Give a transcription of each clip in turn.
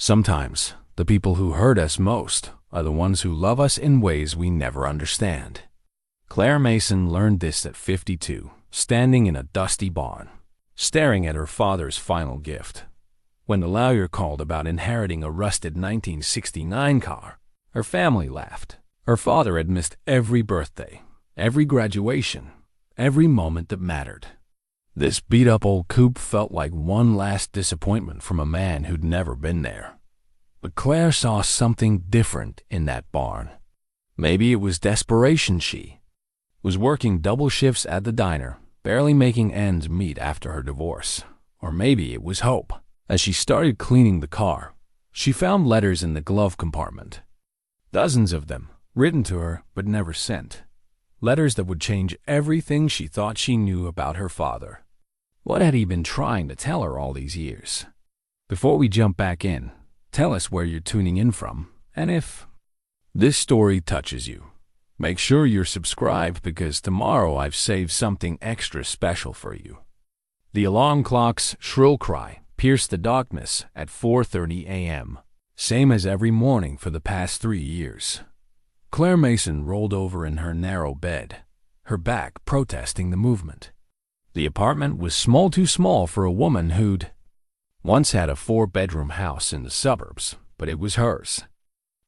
Sometimes, the people who hurt us most are the ones who love us in ways we never understand. Claire Mason learned this at 52, standing in a dusty barn, staring at her father's final gift. When the lawyer called about inheriting a rusted 1969 car, her family laughed. Her father had missed every birthday, every graduation, every moment that mattered. This beat-up old coupe felt like one last disappointment from a man who'd never been there. But Claire saw something different in that barn. Maybe it was desperation. She was working double shifts at the diner, barely making ends meet after her divorce. Or maybe it was hope. As she started cleaning the car, she found letters in the glove compartment. Dozens of them, written to her but never sent. Letters that would change everything she thought she knew about her father. What had he been trying to tell her all these years? Before we jump back in, tell us where you're tuning in from, and if this story touches you, make sure you're subscribed because tomorrow I've saved something extra special for you. The alarm clock's shrill cry pierced the darkness at 4:30 a.m., same as every morning for the past 3 years. Claire Mason rolled over in her narrow bed, her back protesting the movement. The apartment was too small for a woman who'd once had a 4-bedroom house in the suburbs, but it was hers.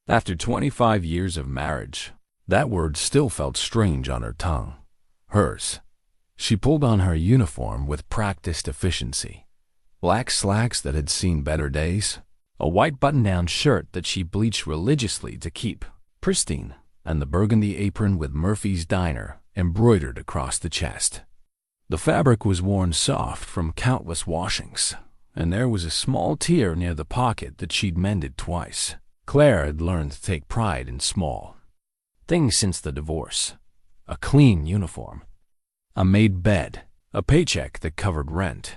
After 25 years of marriage, that word still felt strange on her tongue. Hers. She pulled on her uniform with practiced efficiency. Black slacks that had seen better days, a white button-down shirt that she bleached religiously to keep pristine, and the burgundy apron with Murphy's Diner embroidered across the chest. The fabric was worn soft from countless washings, and there was a small tear near the pocket that she'd mended twice. Claire had learned to take pride in small things since the divorce. A clean uniform, a made bed, a paycheck that covered rent.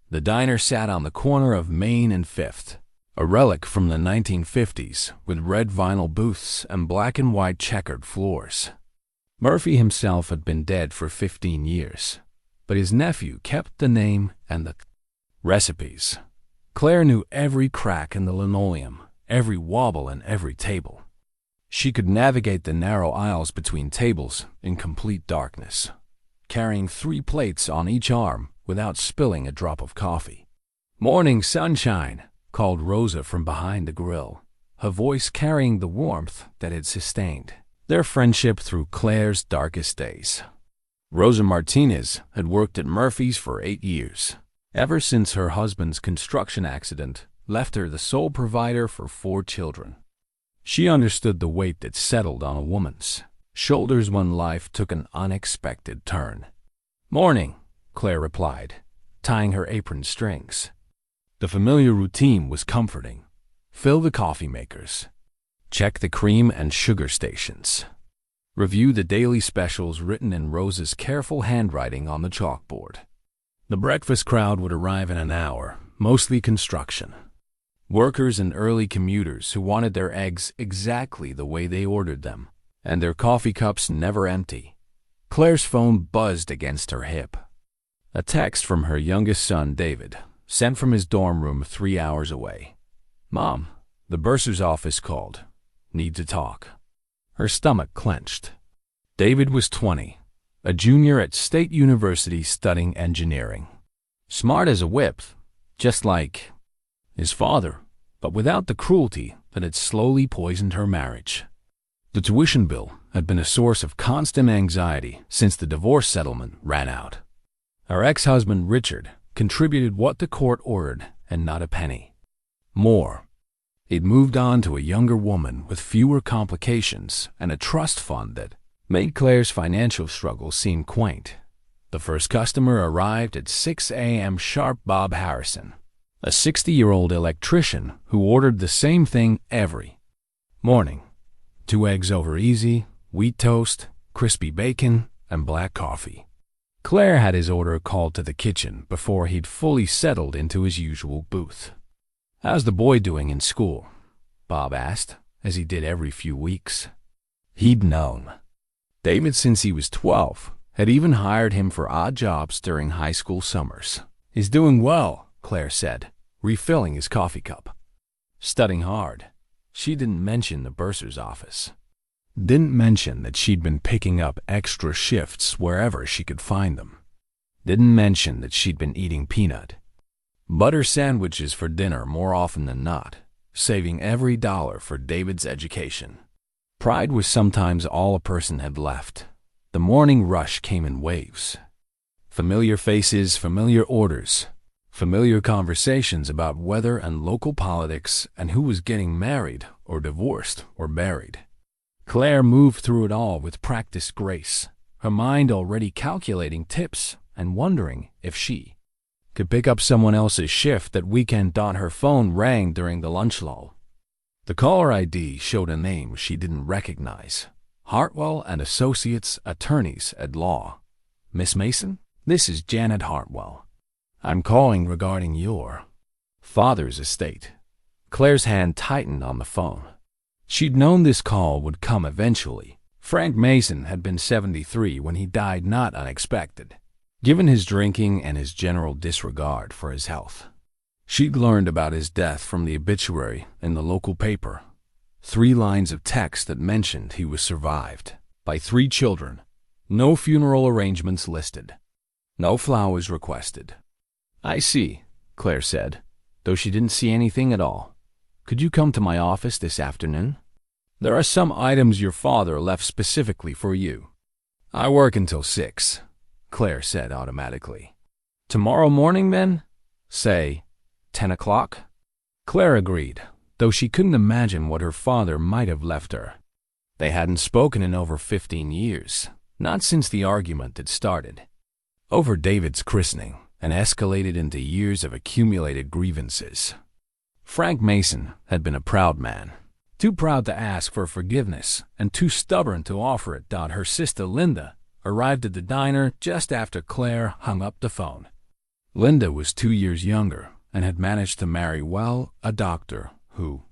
The diner sat on the corner of Main and Fifth, a relic from the 1950s with red vinyl booths and black and white checkered floors. Murphy himself had been dead for 15 years, but his nephew kept the name and the recipes. Claire knew every crack in the linoleum, every wobble and every table. She could navigate the narrow aisles between tables in complete darkness, carrying 3 plates on each arm without spilling a drop of coffee. "Morning sunshine," called Rosa from behind the grill, her voice carrying the warmth that had sustained their friendship through Claire's darkest days. Rosa Martinez had worked at Murphy's for 8 years, ever since her husband's construction accident left her the sole provider for 4 children. She understood the weight that settled on a woman's shoulders when life took an unexpected turn. "Morning," Claire replied, tying her apron strings. The familiar routine was comforting. Fill the coffee makers. Check the cream and sugar stations. Review the daily specials written in Rosa's careful handwriting on the chalkboard. The breakfast crowd would arrive in an hour, mostly construction. Workers and early commuters who wanted their eggs exactly the way they ordered them, and their coffee cups never empty. Claire's phone buzzed against her hip. A text from her youngest son, David, sent from his dorm room 3 hours away. "Mom, the bursar's office called. Need to talk." Her stomach clenched. David was 20, a junior at State University studying engineering. Smart as a whip, just like his father, but without the cruelty that had slowly poisoned her marriage. The tuition bill had been a source of constant anxiety since the divorce settlement ran out. Her ex-husband, Richard, contributed what the court ordered and not a penny more. He'd moved on to a younger woman with fewer complications and a trust fund that made Claire's financial struggles seem quaint. The first customer arrived at 6 a.m. sharp. Bob Harrison, a 60-year-old electrician who ordered the same thing every morning. 2 eggs over easy, wheat toast, crispy bacon, and black coffee. Claire had his order called to the kitchen before he'd fully settled into his usual booth. "How's the boy doing in school?" Bob asked, as he did every few weeks. He'd known. David, since he was 12, had even hired him for odd jobs during high school summers. "He's doing well," Claire said, refilling his coffee cup. studying hard. She didn't mention the bursar's office. Didn't mention that she'd been picking up extra shifts wherever she could find them. Didn't mention that she'd been eating peanut butter sandwiches for dinner more often than not, saving every dollar for David's education. Pride was sometimes all a person had left. The morning rush came in waves. Familiar faces, familiar orders, familiar conversations about weather and local politics and who was getting married or divorced or buried. Claire moved through it all with practiced grace, her mind already calculating tips and wondering if she could pick up someone else's shift that weekend. Her phone rang during the lunch lull. The caller ID showed a name she didn't recognize. Hartwell and Associates, attorneys at law. Miss Mason? This is Janet Hartwell. I'm calling regarding your father's estate. Claire's hand tightened on the phone. She'd known this call would come eventually. Frank Mason had been 73 when he died, not unexpected, given his drinking and his general disregard for his health. She'd learned about his death from the obituary in the local paper. 3 lines of text that mentioned he was survived by 3 children. No funeral arrangements listed. No flowers requested. I see, Claire said, though she didn't see anything at all. Could you come to my office this afternoon? There are some items your father left specifically for you. I work until 6, Claire said automatically. Tomorrow morning, then? Say, 10 o'clock? Claire agreed, though she couldn't imagine what her father might have left her. They hadn't spoken in over 15 years, not since the argument had started over David's christening and escalated into years of accumulated grievances. Frank Mason had been a proud man, too proud to ask for forgiveness and too stubborn to offer it. Her sister Linda arrived at the diner just after Claire hung up the phone. Linda was 2 years younger and had managed to marry well a doctor who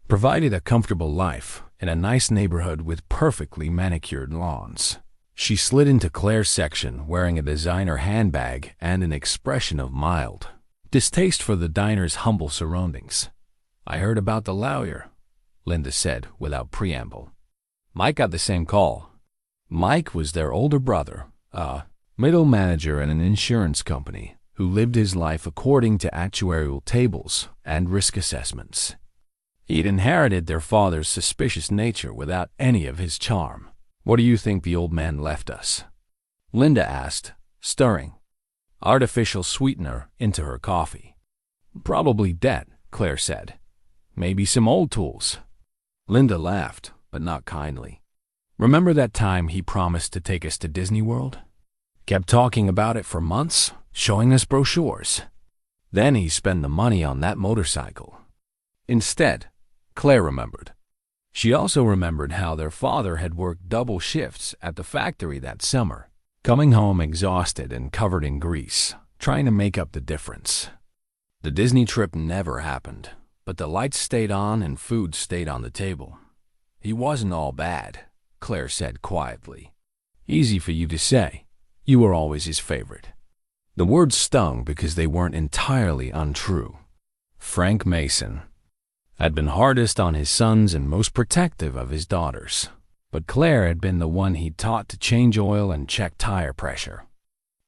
provided a comfortable life in a nice neighborhood with perfectly manicured lawns. She slid into Claire's section wearing a designer handbag and an expression of mild distaste for the diner's humble surroundings. I heard about the lawyer, Linda said without preamble. Mike got the same call. Mike was their older brother, a middle manager in an insurance company who lived his life according to actuarial tables and risk assessments. He'd inherited their father's suspicious nature without any of his charm. What do you think the old man left us? Linda asked, stirring artificial sweetener into her coffee. Probably debt, Claire said. Maybe some old tools. Linda laughed, but not kindly. Remember that time he promised to take us to Disney World? Kept talking about it for months, showing us brochures. Then he spent the money on that motorcycle. Instead, Claire remembered. She also remembered how their father had worked double shifts at the factory that summer, coming home exhausted and covered in grease, trying to make up the difference. The Disney trip never happened, but the lights stayed on and food stayed on the table. He wasn't all bad, Claire said quietly. Easy for you to say. You were always his favorite. The words stung because they weren't entirely untrue. Frank Mason had been hardest on his sons and most protective of his daughters, but Claire had been the one he'd taught to change oil and check tire pressure.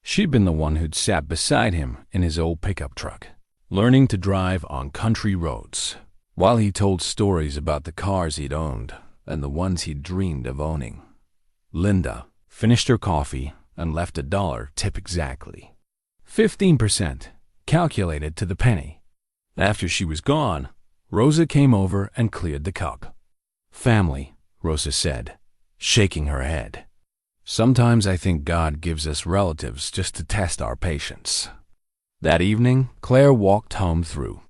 She'd been the one who'd sat beside him in his old pickup truck, learning to drive on country roads, while he told stories about the cars he'd owned and the ones he'd dreamed of owning. Linda finished her coffee and left $1 tip exactly. 15%, calculated to the penny. After she was gone, Rosa came over and cleared the cup. Family, Rosa said, shaking her head. Sometimes I think God gives us relatives just to test our patience. That evening, Claire walked home through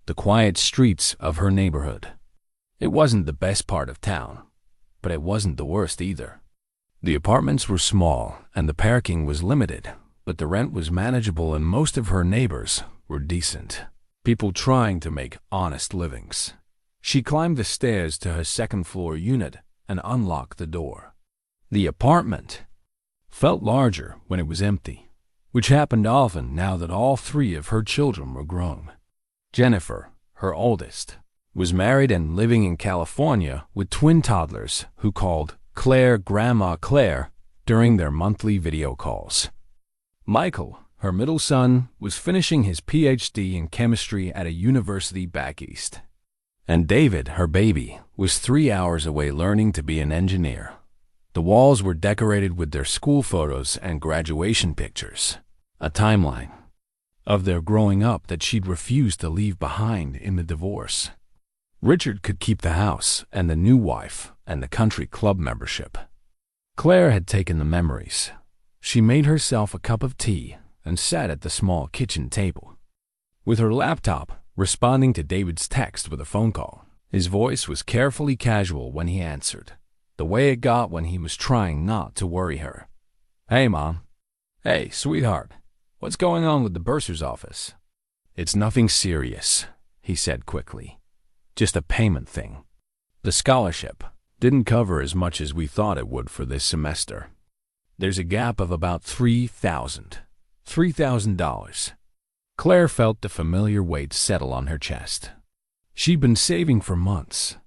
the quiet streets of her neighborhood. It wasn't the best part of town, but it wasn't the worst either. The apartments were small and the parking was limited, but the rent was manageable and most of her neighbors were decent. People trying to make honest livings. She climbed the stairs to her second-floor unit and unlocked the door. The apartment felt larger when it was empty, which happened often now that all 3 of her children were grown. Jennifer, her oldest, was married and living in California with twin toddlers who called Claire Grandma Claire during their monthly video calls. Michael, her middle son, was finishing his PhD in chemistry at a university back east. And David, her baby, was 3 hours away learning to be an engineer. The walls were decorated with their school photos and graduation pictures, a timeline of their growing up that she'd refused to leave behind in the divorce. Richard could keep the house and the new wife and the country club membership. Claire had taken the memories. She made herself a cup of tea and sat at the small kitchen table, with her laptop, responding to David's text with a phone call. His voice was carefully casual when he answered, the way it got when he was trying not to worry her. "Hey, Mom." "Hey, sweetheart. What's going on with the bursar's office?" "It's nothing serious," he said quickly. "Just a payment thing. The scholarship didn't cover as much as we thought it would for this semester. There's a gap of about $3,000. Claire felt the familiar weight settle on her chest. She'd been saving for months,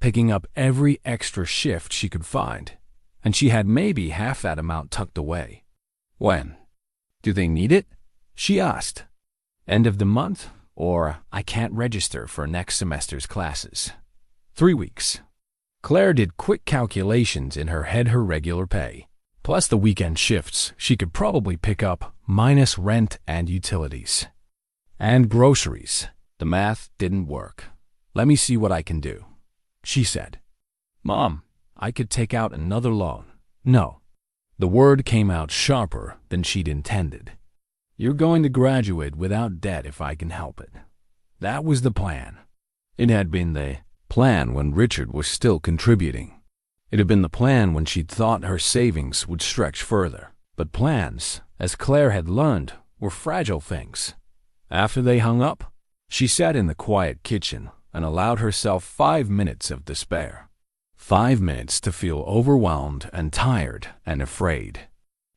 picking up every extra shift she could find, and she had maybe half that amount tucked away. "When? Do they need it?" she asked. "End of the month, or I can't register for next semester's classes." 3 weeks. Claire did quick calculations in her head, her regular pay, plus the weekend shifts she could probably pick up, minus rent and utilities. And groceries. The math didn't work. "Let me see what I can do," she said. "Mom, I could take out another loan." "No." The word came out sharper than she'd intended. "You're going to graduate without debt if I can help it." That was the plan. It had been the plan when Richard was still contributing. It had been the plan when she'd thought her savings would stretch further. But plans, as Claire had learned, were fragile things. After they hung up, she sat in the quiet kitchen and allowed herself 5 minutes of despair. 5 minutes to feel overwhelmed and tired and afraid.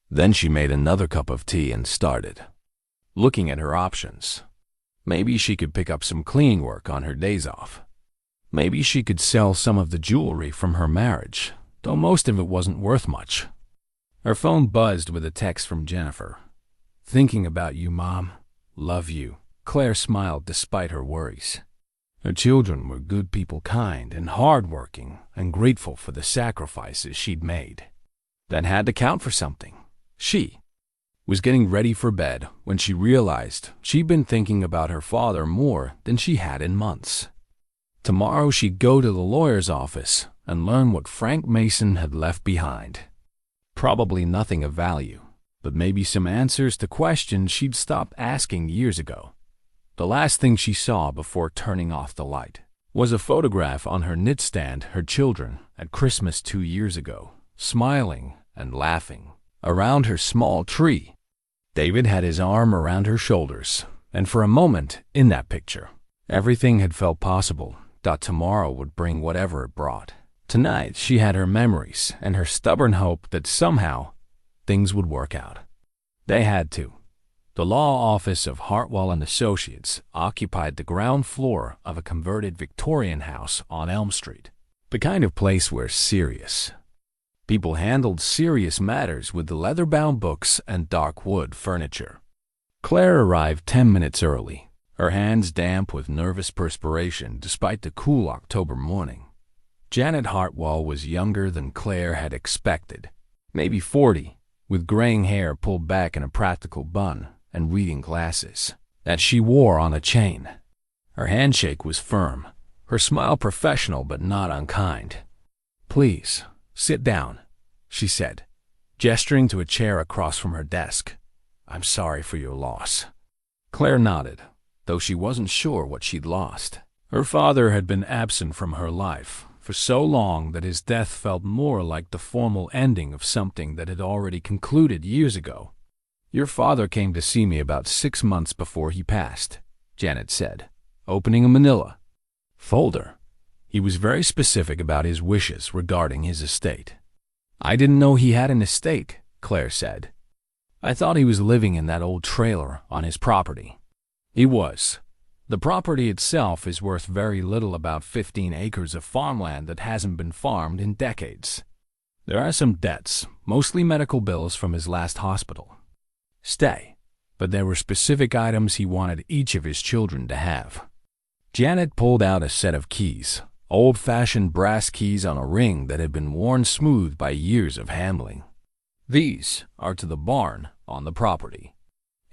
Then she made another cup of tea and started looking at her options. Maybe she could pick up some cleaning work on her days off. Maybe she could sell some of the jewelry from her marriage, though most of it wasn't worth much. Her phone buzzed with a text from Jennifer. "Thinking about you, Mom. Love you." Claire smiled despite her worries. Her children were good people, kind and hardworking, and grateful for the sacrifices she'd made. That had to count for something. She was getting ready for bed when she realized she'd been thinking about her father more than she had in months. Tomorrow she'd go to the lawyer's office and learn what Frank Mason had left behind. Probably nothing of value, but maybe some answers to questions she'd stopped asking years ago. The last thing she saw before turning off the light was a photograph on her nightstand, her children at Christmas 2 years ago, smiling and laughing around her small tree. David had his arm around her shoulders, and for a moment in that picture, everything had felt possible, that tomorrow would bring whatever it brought. Tonight she had her memories and her stubborn hope that somehow things would work out. They had to. The law office of Hartwell and Associates occupied the ground floor of a converted Victorian house on Elm Street, the kind of place where serious people handled serious matters with the leather-bound books and dark wood furniture. Claire arrived 10 minutes early, her hands damp with nervous perspiration despite the cool October morning. Janet Hartwell was younger than Claire had expected, maybe 40, with graying hair pulled back in a practical bun and reading glasses that she wore on a chain. Her handshake was firm, her smile professional but not unkind. "Please, sit down," she said, gesturing to a chair across from her desk. "I'm sorry for your loss." Claire nodded, though she wasn't sure what she'd lost. Her father had been absent from her life for so long that his death felt more like the formal ending of something that had already concluded years ago. "Your father came to see me about 6 months before he passed," Janet said, opening a manila folder. He was very specific about his wishes regarding his estate. "I didn't know he had an estate," Claire said. "I thought he was living in that old trailer on his property." "He was. The property itself is worth very little, about 15 acres of farmland that hasn't been farmed in decades. There are some debts, mostly medical bills from his last hospital stay, but there were specific items he wanted each of his children to have. Janet pulled out a set of keys, old-fashioned brass keys on a ring that had been worn smooth by years of handling. These are to the barn on the property.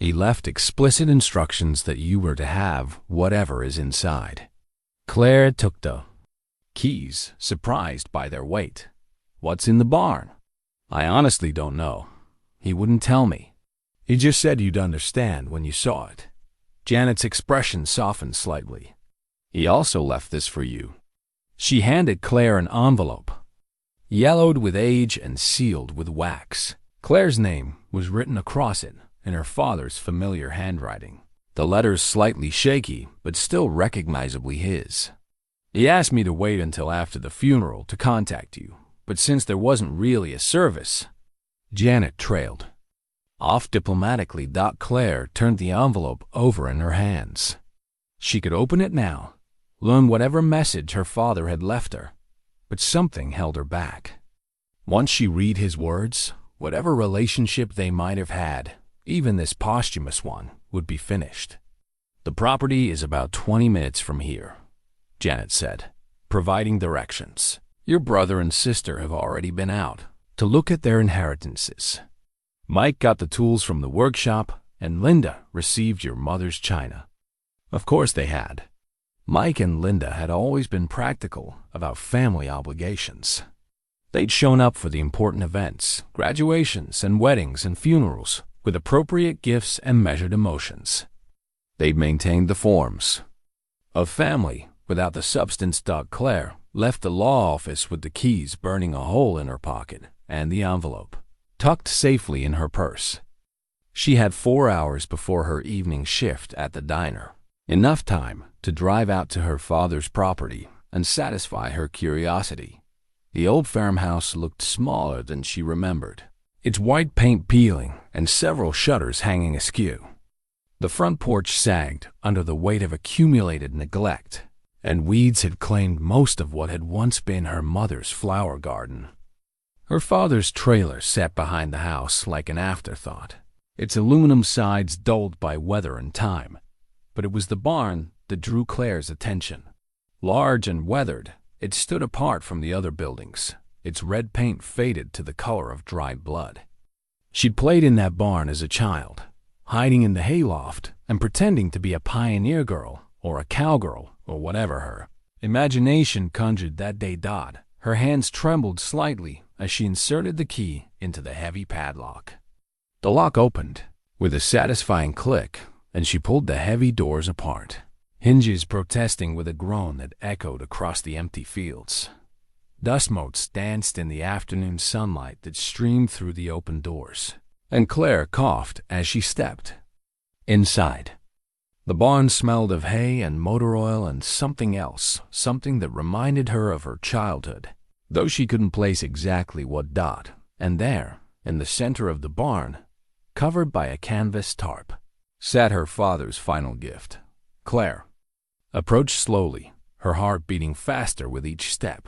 He left explicit instructions that you were to have whatever is inside. Claire took the keys, surprised by their weight. What's in the barn? I honestly don't know. He wouldn't tell me. He just said you'd understand when you saw it. Janet's expression softened slightly. He also left this for you. She handed Claire an envelope, yellowed with age and sealed with wax. Claire's name was written across it in her father's familiar handwriting, the letters slightly shaky but still recognizably his. He asked me to wait until after the funeral to contact you, but since there wasn't really a service, Janet trailed off diplomatically. Claire turned the envelope over in her hands. She could open it now, learn whatever message her father had left her, but something held her back. Once she read his words, whatever relationship they might have had, even this posthumous one, would be finished. The property is about 20 minutes from here, Janet said, providing directions. Your brother and sister have already been out to look at their inheritances. Mike got the tools from the workshop, and Linda received your mother's china. Of course they had. Mike and Linda had always been practical about family obligations. They'd shown up for the important events, graduations and weddings and funerals, with appropriate gifts and measured emotions. They'd maintained the forms of family without the substance. Claire left the law office with the keys burning a hole in her pocket and the envelope tucked safely in her purse. She had 4 hours before her evening shift at the diner, enough time to drive out to her father's property and satisfy her curiosity. The old farmhouse looked smaller than she remembered, its white paint peeling and several shutters hanging askew. The front porch sagged under the weight of accumulated neglect, and weeds had claimed most of what had once been her mother's flower garden. Her father's trailer sat behind the house like an afterthought, its aluminum sides dulled by weather and time. But it was the barn that drew Claire's attention. Large and weathered, it stood apart from the other buildings, its red paint faded to the color of dried blood. She'd played in that barn as a child, hiding in the hayloft and pretending to be a pioneer girl or a cowgirl or whatever her imagination conjured that day. Her hands trembled slightly as she inserted the key into the heavy padlock. The lock opened with a satisfying click, and she pulled the heavy doors apart, hinges protesting with a groan that echoed across the empty fields. Dust motes danced in the afternoon sunlight that streamed through the open doors, and Claire coughed as she stepped inside. The barn smelled of hay and motor oil and something else, something that reminded her of her childhood, though she couldn't place exactly what. And there, in the center of the barn, covered by a canvas tarp, sat her father's final gift. Claire approached slowly, her heart beating faster with each step.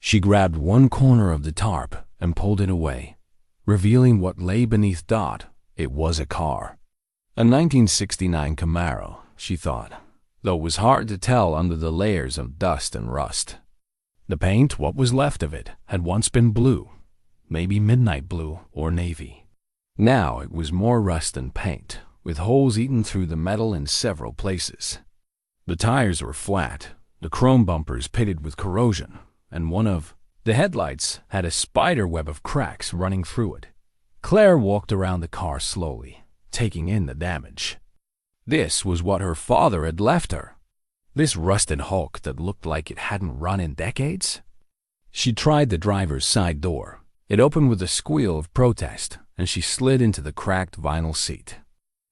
She grabbed one corner of the tarp and pulled it away, revealing what lay beneath. It was a car. A 1969 Camaro, she thought, though it was hard to tell under the layers of dust and rust. The paint, what was left of it, had once been blue, maybe midnight blue or navy. Now it was more rust than paint, with holes eaten through the metal in several places. The tires were flat, the chrome bumpers pitted with corrosion, and one of the headlights had a spider web of cracks running through it. Claire walked around the car slowly, taking in the damage. This was what her father had left her. This rusted hulk that looked like it hadn't run in decades. She tried the driver's side door. It opened with a squeal of protest, and she slid into the cracked vinyl seat.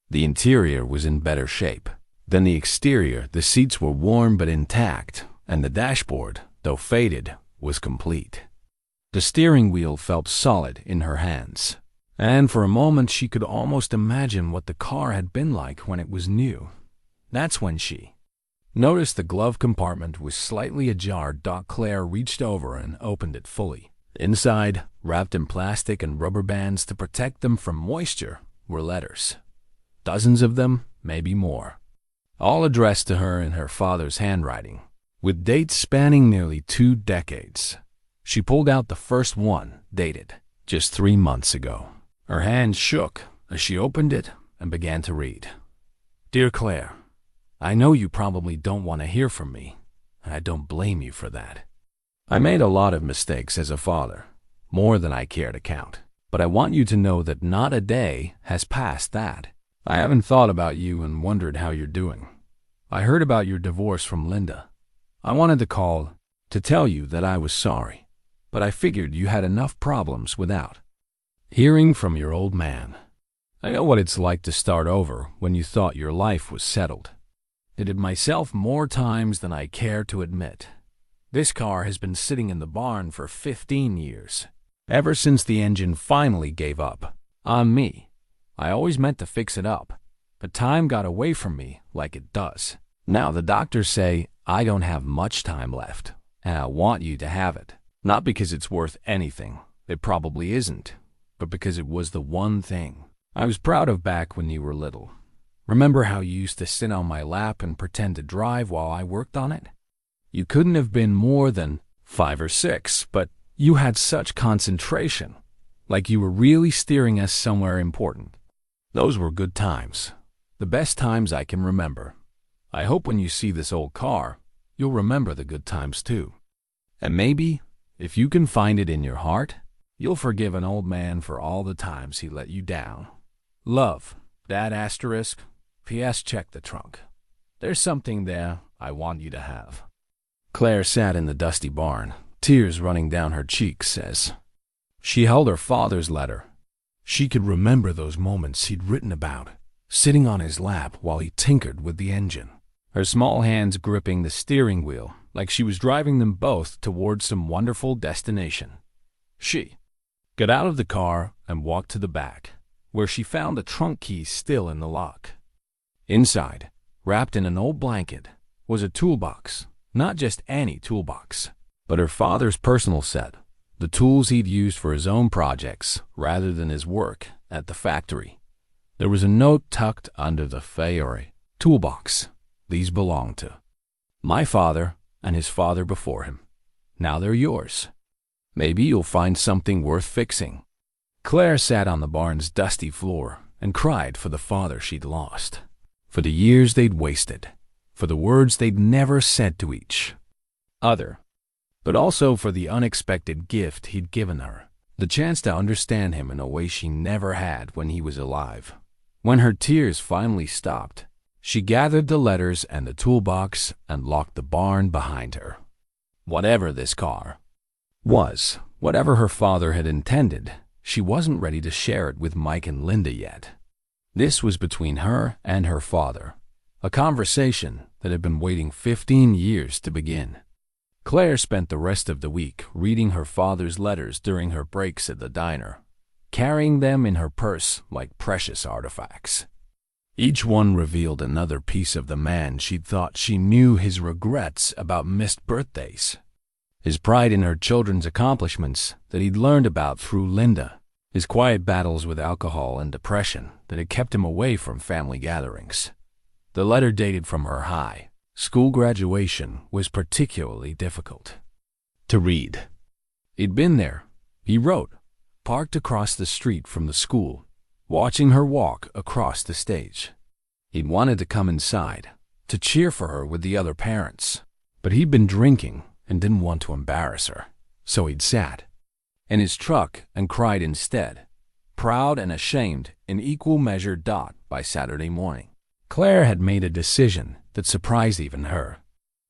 The interior was in better shape than the exterior. The seats were warm but intact, and the dashboard, though faded, was complete. The steering wheel felt solid in her hands, and for a moment she could almost imagine what the car had been like when it was new. That's when she Noticed the glove compartment was slightly ajar. Claire reached over and opened it fully. Inside, wrapped in plastic and rubber bands to protect them from moisture, were letters. Dozens of them, maybe more. All addressed to her in her father's handwriting, with dates spanning nearly 2 decades. She pulled out the first one, dated just 3 months ago. Her hand shook as she opened it and began to read. Dear Claire, I know you probably don't want to hear from me, and I don't blame you for that. I made a lot of mistakes as a father, more than I care to count, but I want you to know that not a day has passed that I haven't thought about you and wondered how you're doing. I heard about your divorce from Linda. I wanted to call to tell you that I was sorry, but I figured you had enough problems without hearing from your old man. I know what it's like to start over when you thought your life was settled. Did it myself more times than I care to admit. This car has been sitting in the barn for 15 years, ever since the engine finally gave up on me. I always meant to fix it up, but time got away from me like it does. Now the doctors say I don't have much time left, and I want you to have it. Not because it's worth anything, it probably isn't, but because it was the one thing I was proud of back when you were little. Remember how you used to sit on my lap and pretend to drive while I worked on it? You couldn't have been more than 5 or 6, but you had such concentration, like you were really steering us somewhere important. Those were good times, the best times I can remember. I hope when you see this old car, you'll remember the good times too. And maybe, if you can find it in your heart, you'll forgive an old man for all the times he let you down. Love, Dad *. P.S. Check the trunk. There's something there I want you to have. Claire sat in the dusty barn, tears running down her cheeks as she held her father's letter. She could remember those moments he'd written about, sitting on his lap while he tinkered with the engine, her small hands gripping the steering wheel like she was driving them both towards some wonderful destination. She got out of the car and walked to the back, where she found the trunk key still in the lock. Inside, wrapped in an old blanket, was a toolbox. Not just any toolbox, but her father's personal set, the tools he'd used for his own projects rather than his work at the factory. There was a note tucked under the Fiore toolbox. These belonged to my father and his father before him. Now they're yours. Maybe you'll find something worth fixing. Claire sat on the barn's dusty floor and cried for the father she'd lost, for the years they'd wasted, for the words they'd never said to each other, but also for the unexpected gift he'd given her, the chance to understand him in a way she never had when he was alive. When her tears finally stopped, she gathered the letters and the toolbox and locked the barn behind her. Whatever this car was, whatever her father had intended, she wasn't ready to share it with Mike and Linda yet. This was between her and her father, a conversation that had been waiting 15 years to begin. Claire spent the rest of the week reading her father's letters during her breaks at the diner, carrying them in her purse like precious artifacts. Each one revealed another piece of the man she'd thought she knew: his regrets about missed birthdays, his pride in her children's accomplishments that he'd learned about through Linda, his quiet battles with alcohol and depression that had kept him away from family gatherings. The letter dated from her high school graduation was particularly difficult to read. He'd been there, he wrote, parked across the street from the school, watching her walk across the stage. He'd wanted to come inside, to cheer for her with the other parents, but he'd been drinking and didn't want to embarrass her, so he'd sat in his truck and cried instead, proud and ashamed in equal measure. By Saturday morning, Claire had made a decision that surprised even her.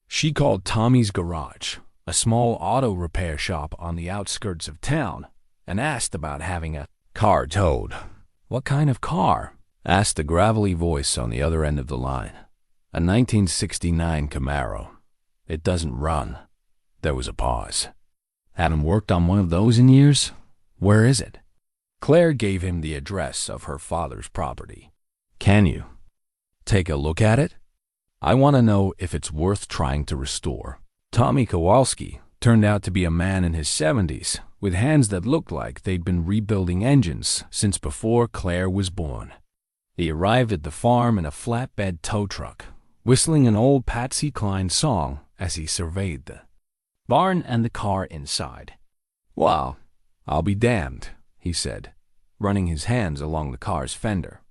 She called Tommy's Garage, a small auto repair shop on the outskirts of town, and asked about having a car towed. "What kind of car?" asked the gravelly voice on the other end of the line. "A 1969 Camaro. It doesn't run." There was a pause. "Haven't worked on one of those in years? Where is it?" Claire gave him the address of her father's property. "Can you take a look at it?" I want to know if it's worth trying to restore. Tommy Kowalski turned out to be a man in his 70s with hands that looked like they'd been rebuilding engines since before Claire was born. He arrived at the farm in a flatbed tow truck, whistling an old Patsy Cline song as he surveyed the barn and the car inside. "Well, I'll be damned," he said, running his hands along the car's fender.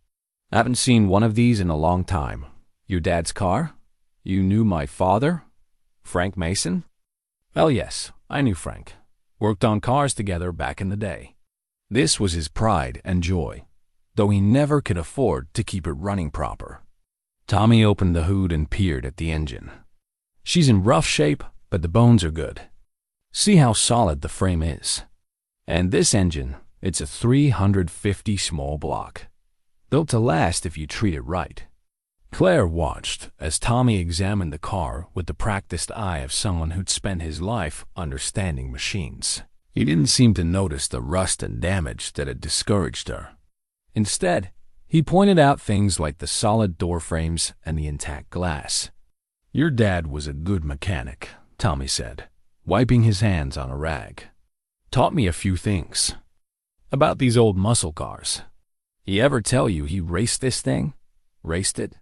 "Haven't seen one of these in a long time. Your dad's car? You knew my father? Frank Mason?" "Well, yes, I knew Frank. Worked on cars together back in the day." This was his pride and joy, though he never could afford to keep it running proper. Tommy opened the hood and peered at the engine. "She's in rough shape, but the bones are good. See how solid the frame is. And this engine, it's a 350 small block. Built to last if you treat it right." Claire watched as Tommy examined the car with the practiced eye of someone who'd spent his life understanding machines. He didn't seem to notice the rust and damage that had discouraged her. Instead, he pointed out things like the solid door frames and the intact glass. "Your dad was a good mechanic," Tommy said, wiping his hands on a rag. "Taught me a few things. About these old muscle cars. He ever tell you he raced this thing? Raced it?"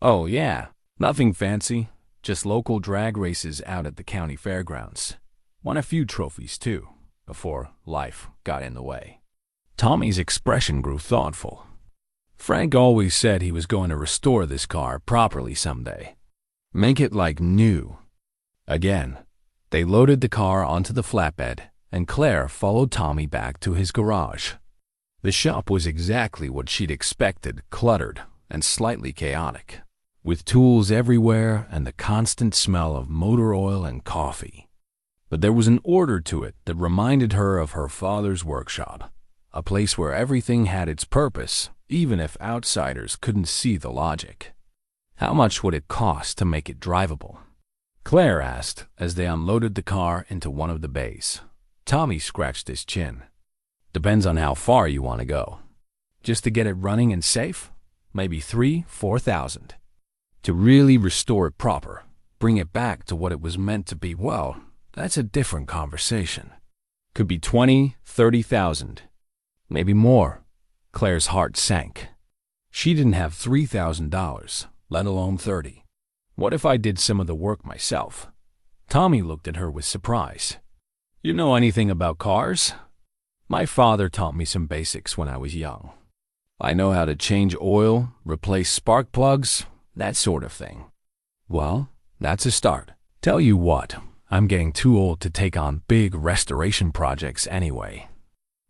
"Oh, yeah. Nothing fancy. Just local drag races out at the county fairgrounds. Won a few trophies, too, before life got in the way." Tommy's expression grew thoughtful. "Frank always said he was going to restore this car properly someday. Make it like new." Again, they loaded the car onto the flatbed, and Claire followed Tommy back to his garage. The shop was exactly what she'd expected, cluttered and slightly chaotic, with tools everywhere and the constant smell of motor oil and coffee. But there was an order to it that reminded her of her father's workshop, a place where everything had its purpose, even if outsiders couldn't see the logic. How much would it cost to make it drivable? Claire asked as they unloaded the car into one of the bays. Tommy scratched his chin. "Depends on how far you want to go. Just to get it running and safe? Maybe 3,000–4,000. To really restore it proper, bring it back to what it was meant to be, well, that's a different conversation. Could be 20–30,000. Maybe more." Claire's heart sank. She didn't have $3,000, let alone 30. "What if I did some of the work myself?" Tommy looked at her with surprise. "You know anything about cars?" "My father taught me some basics when I was young. I know how to change oil, replace spark plugs, that sort of thing." "Well, that's a start. Tell you what, I'm getting too old to take on big restoration projects anyway.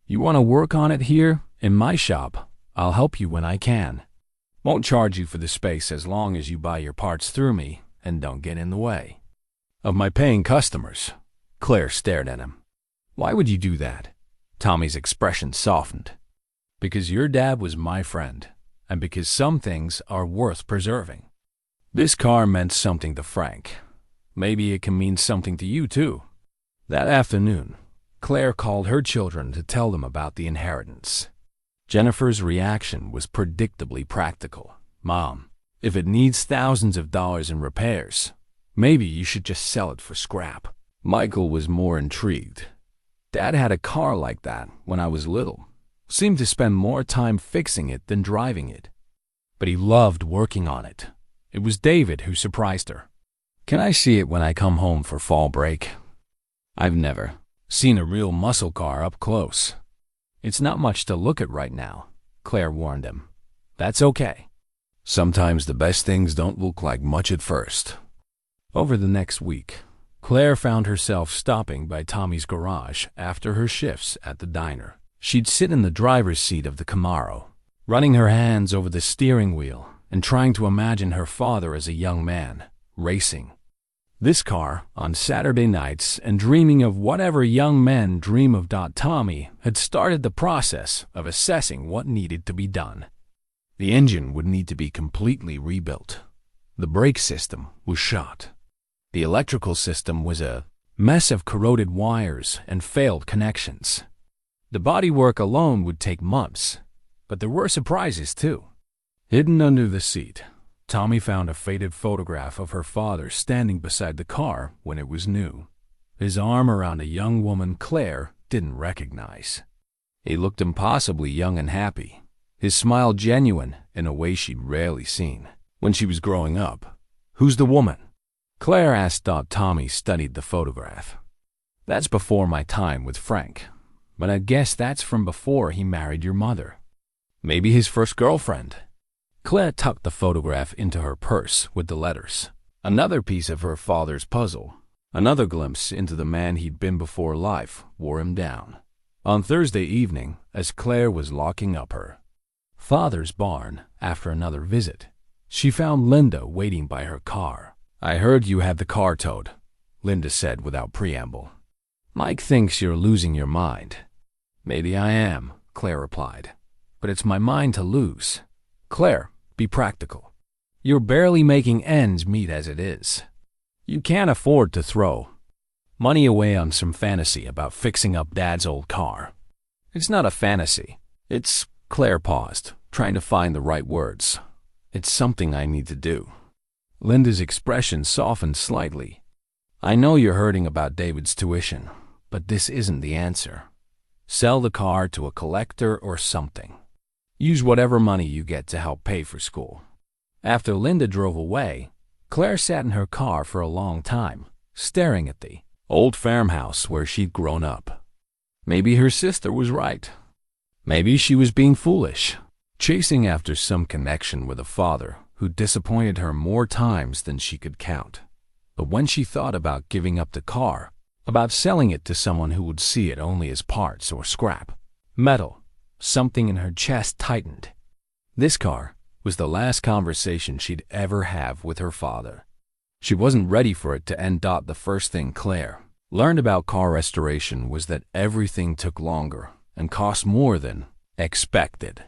You want to work on it here, in my shop? I'll help you when I can. Won't charge you for the space as long as you buy your parts through me and don't get in the way." "Of my paying customers?" Claire stared at him. "Why would you do that?" Tommy's expression softened. "Because your dad was my friend, and because some things are worth preserving. This car meant something to Frank. Maybe it can mean something to you, too." That afternoon, Claire called her children to tell them about the inheritance. Jennifer's reaction was predictably practical. "Mom, if it needs thousands of dollars in repairs, maybe you should just sell it for scrap." Michael was more intrigued. "Dad had a car like that when I was little. Seemed to spend more time fixing it than driving it. But he loved working on it. It was David who surprised her. Can I see it when I come home for fall break? I've never seen a real muscle car up close." "It's not much to look at right now," Claire warned him. "That's okay. Sometimes the best things don't look like much at first." Over the next week, Claire found herself stopping by Tommy's garage after her shifts at the diner. She'd sit in the driver's seat of the Camaro, running her hands over the steering wheel and trying to imagine her father as a young man, racing this car on Saturday nights and dreaming of whatever young men dream of. Tommy had started the process of assessing what needed to be done. The engine would need to be completely rebuilt. The brake system was shot. The electrical system was a mess of corroded wires and failed connections. The bodywork alone would take months, but there were surprises too. Hidden under the seat, Tommy found a faded photograph of her father standing beside the car when it was new, his arm around a young woman Claire didn't recognize. He looked impossibly young and happy, his smile genuine in a way she'd rarely seen. When she was growing up, "Who's the woman?" Claire asked. Tommy studied the photograph. "That's before my time with Frank, but I guess that's from before he married your mother. Maybe his first girlfriend." Claire tucked the photograph into her purse with the letters. Another piece of her father's puzzle, another glimpse into the man he'd been before life wore him down. On Thursday evening, as Claire was locking up her father's barn after another visit, she found Linda waiting by her car. "I heard you had the car towed," Linda said without preamble. "Mike thinks you're losing your mind." "Maybe I am," Claire replied, "but it's my mind to lose." "Claire, be practical. You're barely making ends meet as it is. You can't afford to throw money away on some fantasy about fixing up Dad's old car." "It's not a fantasy. It's—" Claire paused, trying to find the right words. "It's something I need to do." Linda's expression softened slightly. "I know you're hurting about David's tuition, but this isn't the answer. Sell the car to a collector or something. Use whatever money you get to help pay for school." After Linda drove away, Claire sat in her car for a long time, staring at the old farmhouse where she'd grown up. Maybe her sister was right. Maybe she was being foolish, chasing after some connection with a father who disappointed her more times than she could count. But when she thought about giving up the car, about selling it to someone who would see it only as parts or scrap metal, something in her chest tightened. This car was the last conversation she'd ever have with her father. She wasn't ready for it to end. The first thing Claire learned about car restoration was that everything took longer and cost more than expected.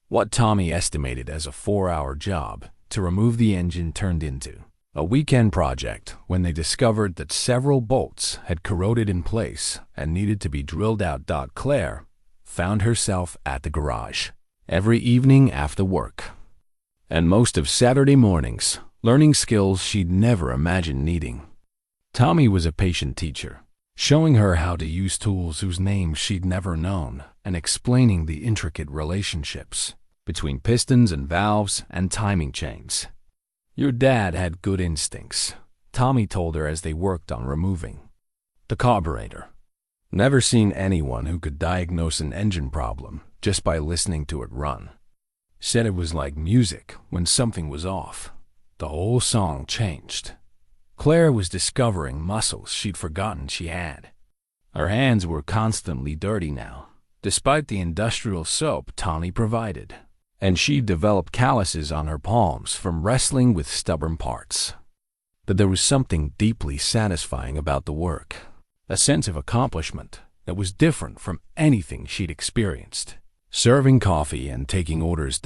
What Tommy estimated as a 4-hour job to remove the engine turned into a weekend project when they discovered that several bolts had corroded in place and needed to be drilled out. Claire found herself at the garage every evening after work, and most of Saturday mornings, learning skills she'd never imagined needing. Tommy was a patient teacher, showing her how to use tools whose names she'd never known and explaining the intricate relationships between pistons and valves and timing chains. "Your dad had good instincts," Tommy told her as they worked on removing the carburetor. "Never seen anyone who could diagnose an engine problem just by listening to it run. Said it was like music when something was off. The whole song changed." Claire was discovering muscles she'd forgotten she had. Her hands were constantly dirty now, despite the industrial soap Tommy provided, and she'd developed calluses on her palms from wrestling with stubborn parts. But there was something deeply satisfying about the work, a sense of accomplishment that was different from anything she'd experienced. Serving coffee and taking orders.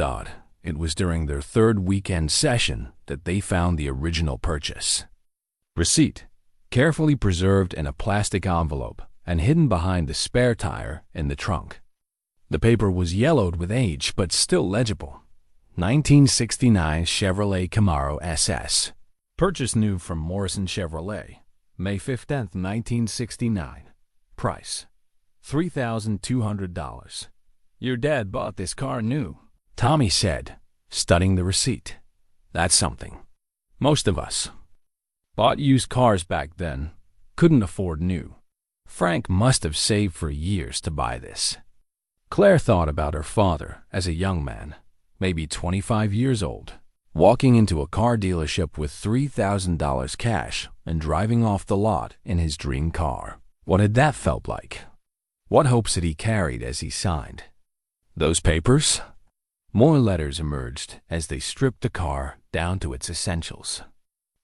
It was during their third weekend session that they found the original purchase receipt, carefully preserved in a plastic envelope and hidden behind the spare tire in the trunk. The paper was yellowed with age but still legible. 1969 Chevrolet Camaro SS. Purchased new from Morrison Chevrolet, May 15, 1969. Price, $3,200. "Your dad bought this car new," Tommy said, studying the receipt. "That's something. Most of us bought used cars back then, couldn't afford new. Frank must have saved for years to buy this." Claire thought about her father as a young man, maybe 25 years old, walking into a car dealership with $3,000 cash and driving off the lot in his dream car. What had that felt like? What hopes had he carried as he signed those papers? More letters emerged as they stripped the car down to its essentials.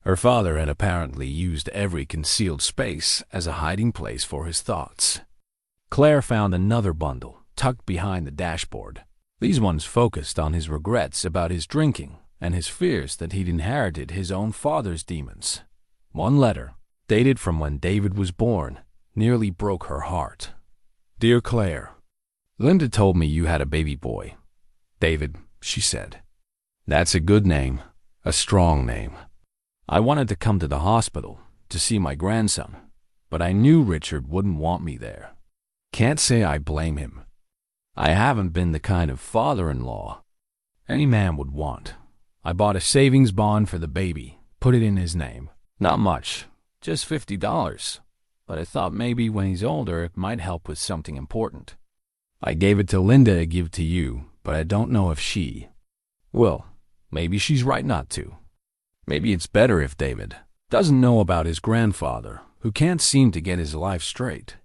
Her father had apparently used every concealed space as a hiding place for his thoughts. Claire found another bundle tucked behind the dashboard. These ones focused on his regrets about his drinking and his fears that he'd inherited his own father's demons. One letter, dated from when David was born, nearly broke her heart. "Dear Claire, Linda told me you had a baby boy. David," she said. "That's a good name. A strong name. I wanted to come to the hospital to see my grandson, but I knew Richard wouldn't want me there. Can't say I blame him. I haven't been the kind of father-in-law any man would want. I bought a savings bond for the baby, put it in his name. Not much, just $50, but I thought maybe when he's older it might help with something important. I gave it to Linda to give to you, but I don't know if she... Well, maybe she's right not to. Maybe it's better if David doesn't know about his grandfather, who can't seem to get his life straight.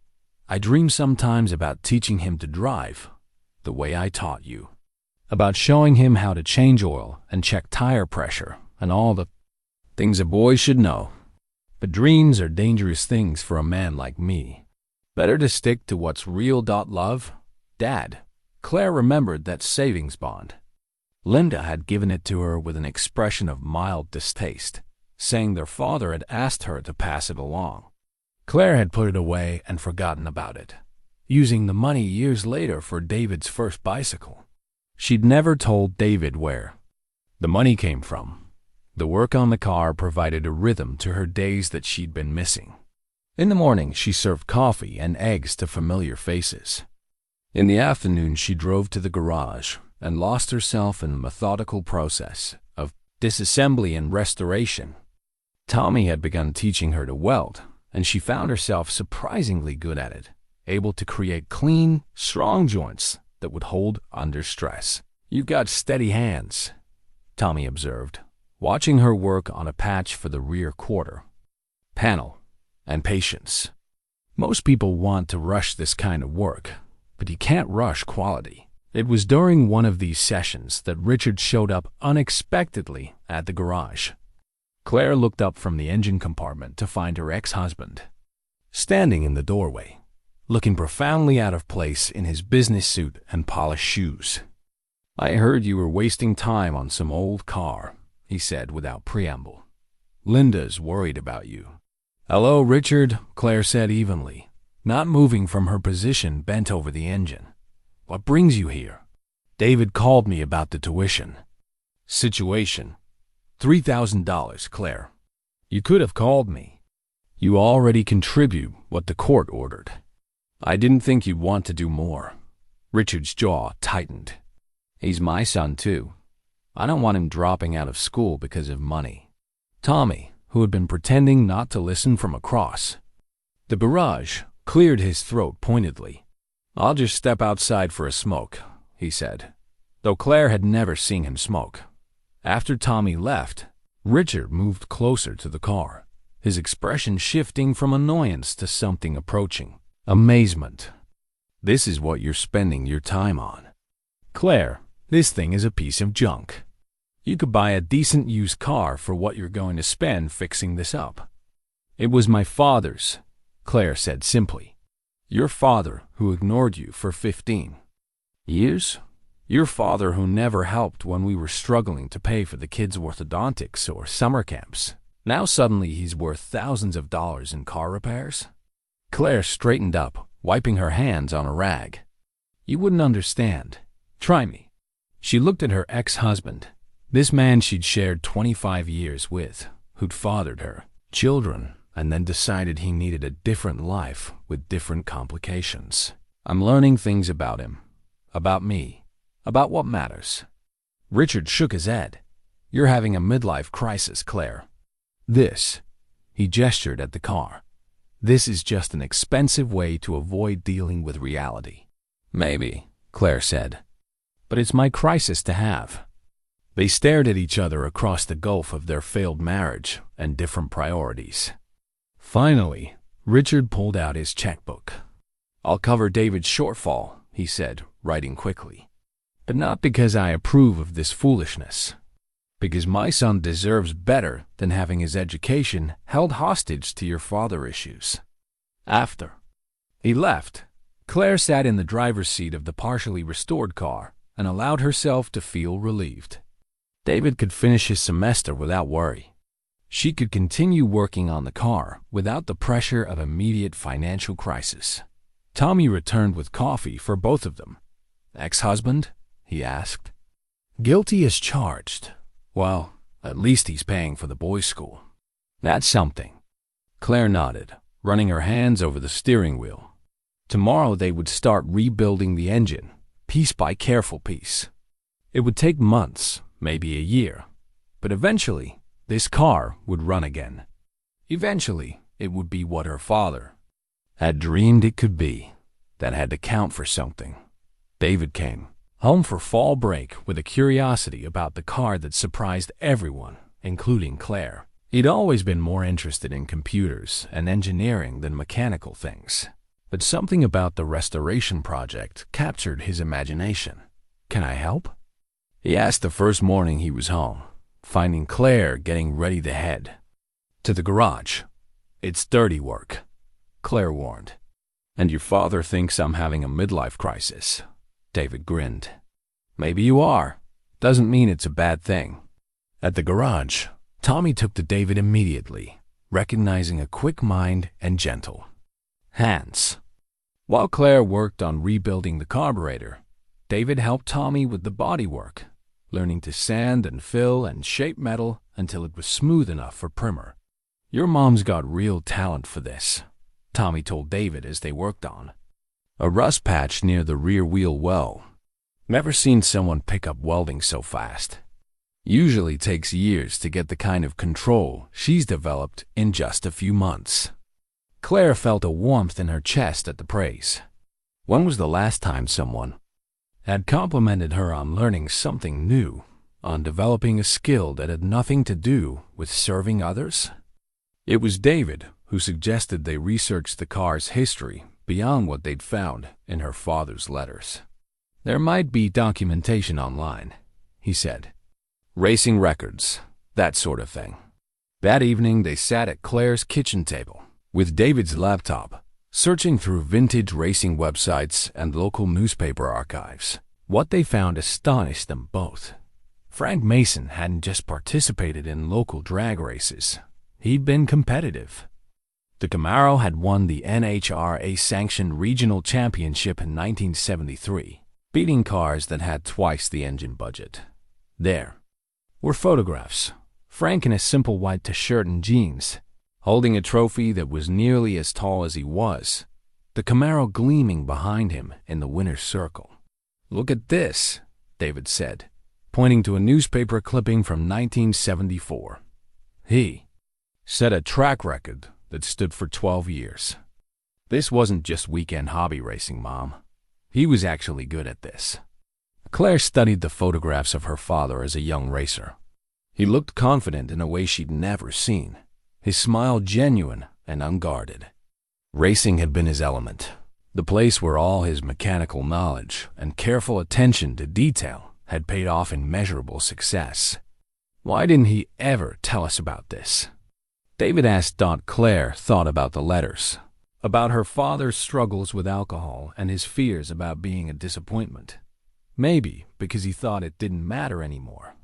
I dream sometimes about teaching him to drive, the way I taught you. About showing him how to change oil and check tire pressure and all the things a boy should know. But dreams are dangerous things for a man like me. Better to stick to what's real. Love, Dad. Claire remembered that savings bond. Linda had given it to her with an expression of mild distaste, saying their father had asked her to pass it along. Claire had put it away and forgotten about it, using the money years later for David's first bicycle. She'd never told David where the money came from. The work on the car provided a rhythm to her days that she'd been missing. In the morning, she served coffee and eggs to familiar faces. In the afternoon, she drove to the garage and lost herself in the methodical process of disassembly and restoration. Tommy had begun teaching her to weld, and she found herself surprisingly good at it, able to create clean, strong joints that would hold under stress. "You've got steady hands," Tommy observed, watching her work on a patch for the rear quarter panel, and patience. Most people want to rush this kind of work, but you can't rush quality. It was during one of these sessions that Richard showed up unexpectedly at the garage. Claire looked up from the engine compartment to find her ex-husband standing in the doorway, looking profoundly out of place in his business suit and polished shoes. "I heard you were wasting time on some old car," he said without preamble. "Linda's worried about you." "Hello, Richard," Claire said evenly, not moving from her position bent over the engine. "What brings you here?" "David called me about the tuition situation. $3,000, Claire. You could have called me. You already contribute what the court ordered. I didn't think you'd want to do more." Richard's jaw tightened. "He's my son, too. I don't want him dropping out of school because of money." Tommy, who had been pretending not to listen from across the garage, cleared his throat pointedly. "I'll just step outside for a smoke," he said, though Claire had never seen him smoke. After Tommy left, Richard moved closer to the car, his expression shifting from annoyance to something approaching amazement. "This is what you're spending your time on. Claire, this thing is a piece of junk. You could buy a decent used car for what you're going to spend fixing this up." "It was my father's," Claire said simply. "Your father who ignored you for 15 years? Your father who never helped when we were struggling to pay for the kids' orthodontics or summer camps. Now suddenly he's worth thousands of dollars in car repairs?" Claire straightened up, wiping her hands on a rag. "You wouldn't understand. Try me." She looked at her ex-husband, this man she'd shared 25 years with, who'd fathered her children, and then decided he needed a different life with different complications. "I'm learning things about him, about me, about what matters." Richard shook his head. "You're having a midlife crisis, Claire. This," he gestured at the car, "this is just an expensive way to avoid dealing with reality." "Maybe," Claire said, "but it's my crisis to have." They stared at each other across the gulf of their failed marriage and different priorities. Finally, Richard pulled out his checkbook. "I'll cover David's shortfall," he said, writing quickly. "But not because I approve of this foolishness. Because my son deserves better than having his education held hostage to your father issues." After he left, Claire sat in the driver's seat of the partially restored car and allowed herself to feel relieved. David could finish his semester without worry. She could continue working on the car without the pressure of immediate financial crisis. Tommy returned with coffee for both of them. "Ex-husband?" he asked. "Guilty as charged." "Well, At least he's paying for the boys' school. That's something. Claire nodded, running her hands over the steering wheel. Tomorrow they would start rebuilding the engine, piece by careful piece. It would take months, maybe a year, but eventually this car would run again. Eventually it would be what her father had dreamed it could be. That had to count for something. David came home for fall break with a curiosity about the car that surprised everyone, including Claire. He'd always been more interested in computers and engineering than mechanical things, but something about the restoration project captured his imagination. "Can I help?" he asked the first morning he was home, finding Claire getting ready to head to the garage. "It's dirty work," Claire warned. "And your father thinks I'm having a midlife crisis." David grinned. "Maybe you are. Doesn't mean it's a bad thing." At the garage, Tommy took to David immediately, recognizing a quick mind and gentle hands. While Claire worked on rebuilding the carburetor, David helped Tommy with the bodywork, learning to sand and fill and shape metal until it was smooth enough for primer. "Your mom's got real talent for this," Tommy told David as they worked on a rust patch near the rear wheel well. "Never seen someone pick up welding so fast. Usually takes years to get the kind of control she's developed in just a few months." Claire felt a warmth in her chest at the praise. When was the last time someone had complimented her on learning something new, on developing a skill that had nothing to do with serving others? It was David who suggested they research the car's history beyond what they'd found in her father's letters. "There might be documentation online," he said. "Racing records, that sort of thing." That evening they sat at Claire's kitchen table, with David's laptop, searching through vintage racing websites and local newspaper archives. What they found astonished them both. Frank Mason hadn't just participated in local drag races. He'd been competitive. The Camaro had won the NHRA-sanctioned regional championship in 1973, beating cars that had twice the engine budget. There were photographs. Frank in a simple white t-shirt and jeans, holding a trophy that was nearly as tall as he was, the Camaro gleaming behind him in the winner's circle. "Look at this," David said, pointing to a newspaper clipping from 1974. He set a track record that stood for 12 years. "This wasn't just weekend hobby racing, Mom. He was actually good at this." Claire studied the photographs of her father as a young racer. He looked confident in a way she'd never seen, his smile genuine and unguarded. Racing had been his element, the place where all his mechanical knowledge and careful attention to detail had paid off in measurable success. Why didn't he ever tell us about this? David asked. Claire thought about the letters, about her father's struggles with alcohol and his fears about being a disappointment. Maybe because he thought it didn't matter anymore.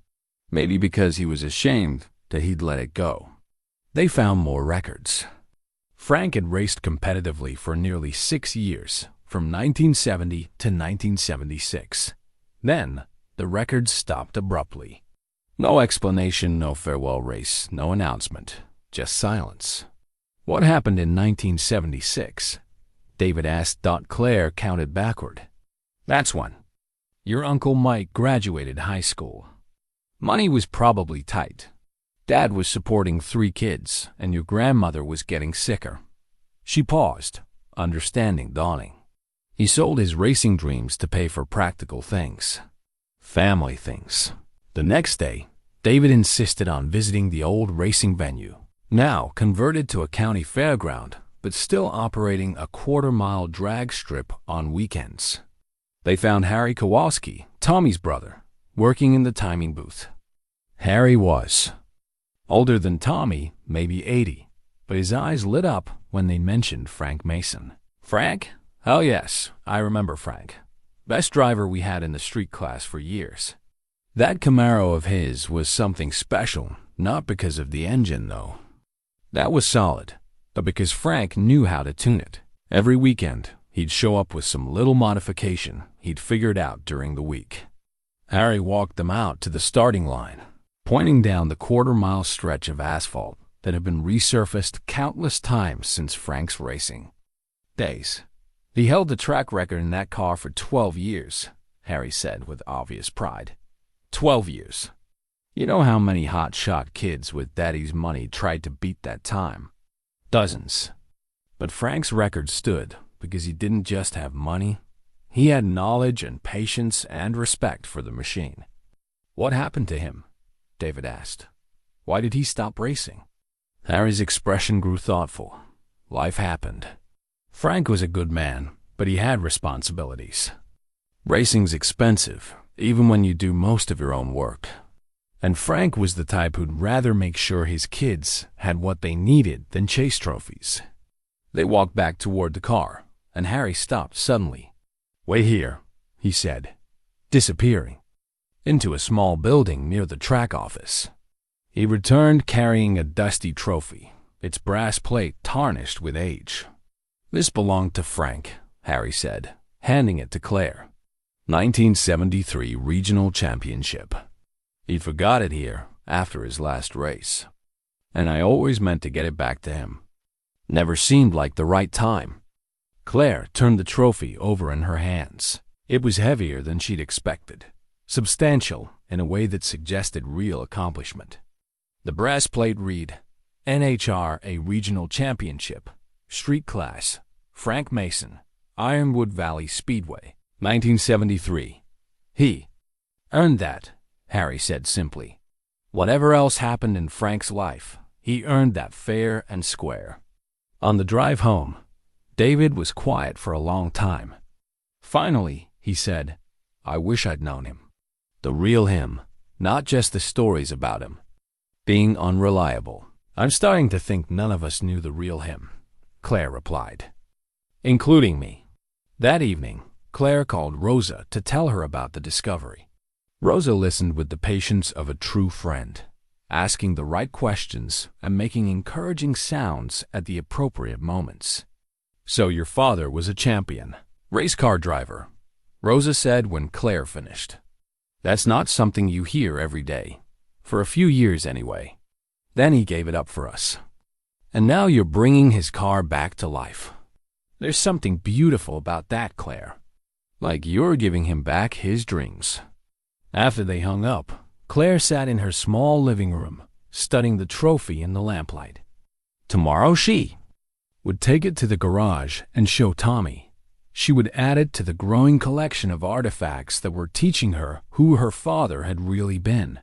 Maybe because he was ashamed that he'd let it go. They found more records. Frank had raced competitively for nearly 6 years, from 1970 to 1976. Then, the records stopped abruptly. No explanation, no farewell race, no announcement, just silence. "What happened in 1976? David asked. Claire counted backward. "That's one. Your Uncle Mike graduated high school. Money was probably tight. Dad was supporting 3 kids, and your grandmother was getting sicker." She paused, understanding dawning. He sold his racing dreams to pay for practical things. Family things. The next day, David insisted on visiting the old racing venue, now converted to a county fairground, but still operating a quarter-mile drag strip on weekends. They found Harry Kowalski, Tommy's brother, working in the timing booth. Harry was older than Tommy, maybe 80, but his eyes lit up when they mentioned Frank Mason. "Frank? Hell yes, I remember Frank. Best driver we had in the street class for years." That Camaro of his was something special, not because of the engine, though. That was solid, but because Frank knew how to tune it. Every weekend, he'd show up with some little modification he'd figured out during the week. Harry walked them out to the starting line, pointing down the quarter-mile stretch of asphalt that had been resurfaced countless times since Frank's racing days. He held the track record in that car for 12 years, Harry said with obvious pride. 12 years. You know how many hot-shot kids with daddy's money tried to beat that time? Dozens. But Frank's record stood because he didn't just have money. He had knowledge and patience and respect for the machine. What happened to him? David asked. Why did he stop racing? Harry's expression grew thoughtful. Life happened. Frank was a good man, but he had responsibilities. Racing's expensive, even when you do most of your own work. And Frank was the type who'd rather make sure his kids had what they needed than chase trophies. They walked back toward the car, and Harry stopped suddenly. Wait here, he said, disappearing into a small building near the track office. He returned carrying a dusty trophy, its brass plate tarnished with age. This belonged to Frank, Harry said, handing it to Claire. 1973 Regional Championship. He'd forgot it here after his last race, and I always meant to get it back to him. Never seemed like the right time. Claire turned the trophy over in her hands. It was heavier than she'd expected, substantial in a way that suggested real accomplishment. The brass plate read, NHRA Regional Championship, Street Class, Frank Mason, Ironwood Valley Speedway, 1973. He earned that, Harry said simply. Whatever else happened in Frank's life, he earned that fair and square. On the drive home, David was quiet for a long time. Finally, he said, I wish I'd known him. The real him, not just the stories about him. Being unreliable. I'm starting to think none of us knew the real him, Claire replied. Including me. That evening, Claire called Rosa to tell her about the discovery. Rosa listened with the patience of a true friend, asking the right questions and making encouraging sounds at the appropriate moments. So your father was a champion, race car driver, Rosa said when Claire finished. That's not something you hear every day, for a few years anyway. Then he gave it up for us. And now you're bringing his car back to life. There's something beautiful about that, Claire. Like you're giving him back his dreams. After they hung up, Claire sat in her small living room, studying the trophy in the lamplight. Tomorrow she would take it to the garage and show Tommy. She would add it to the growing collection of artifacts that were teaching her who her father had really been.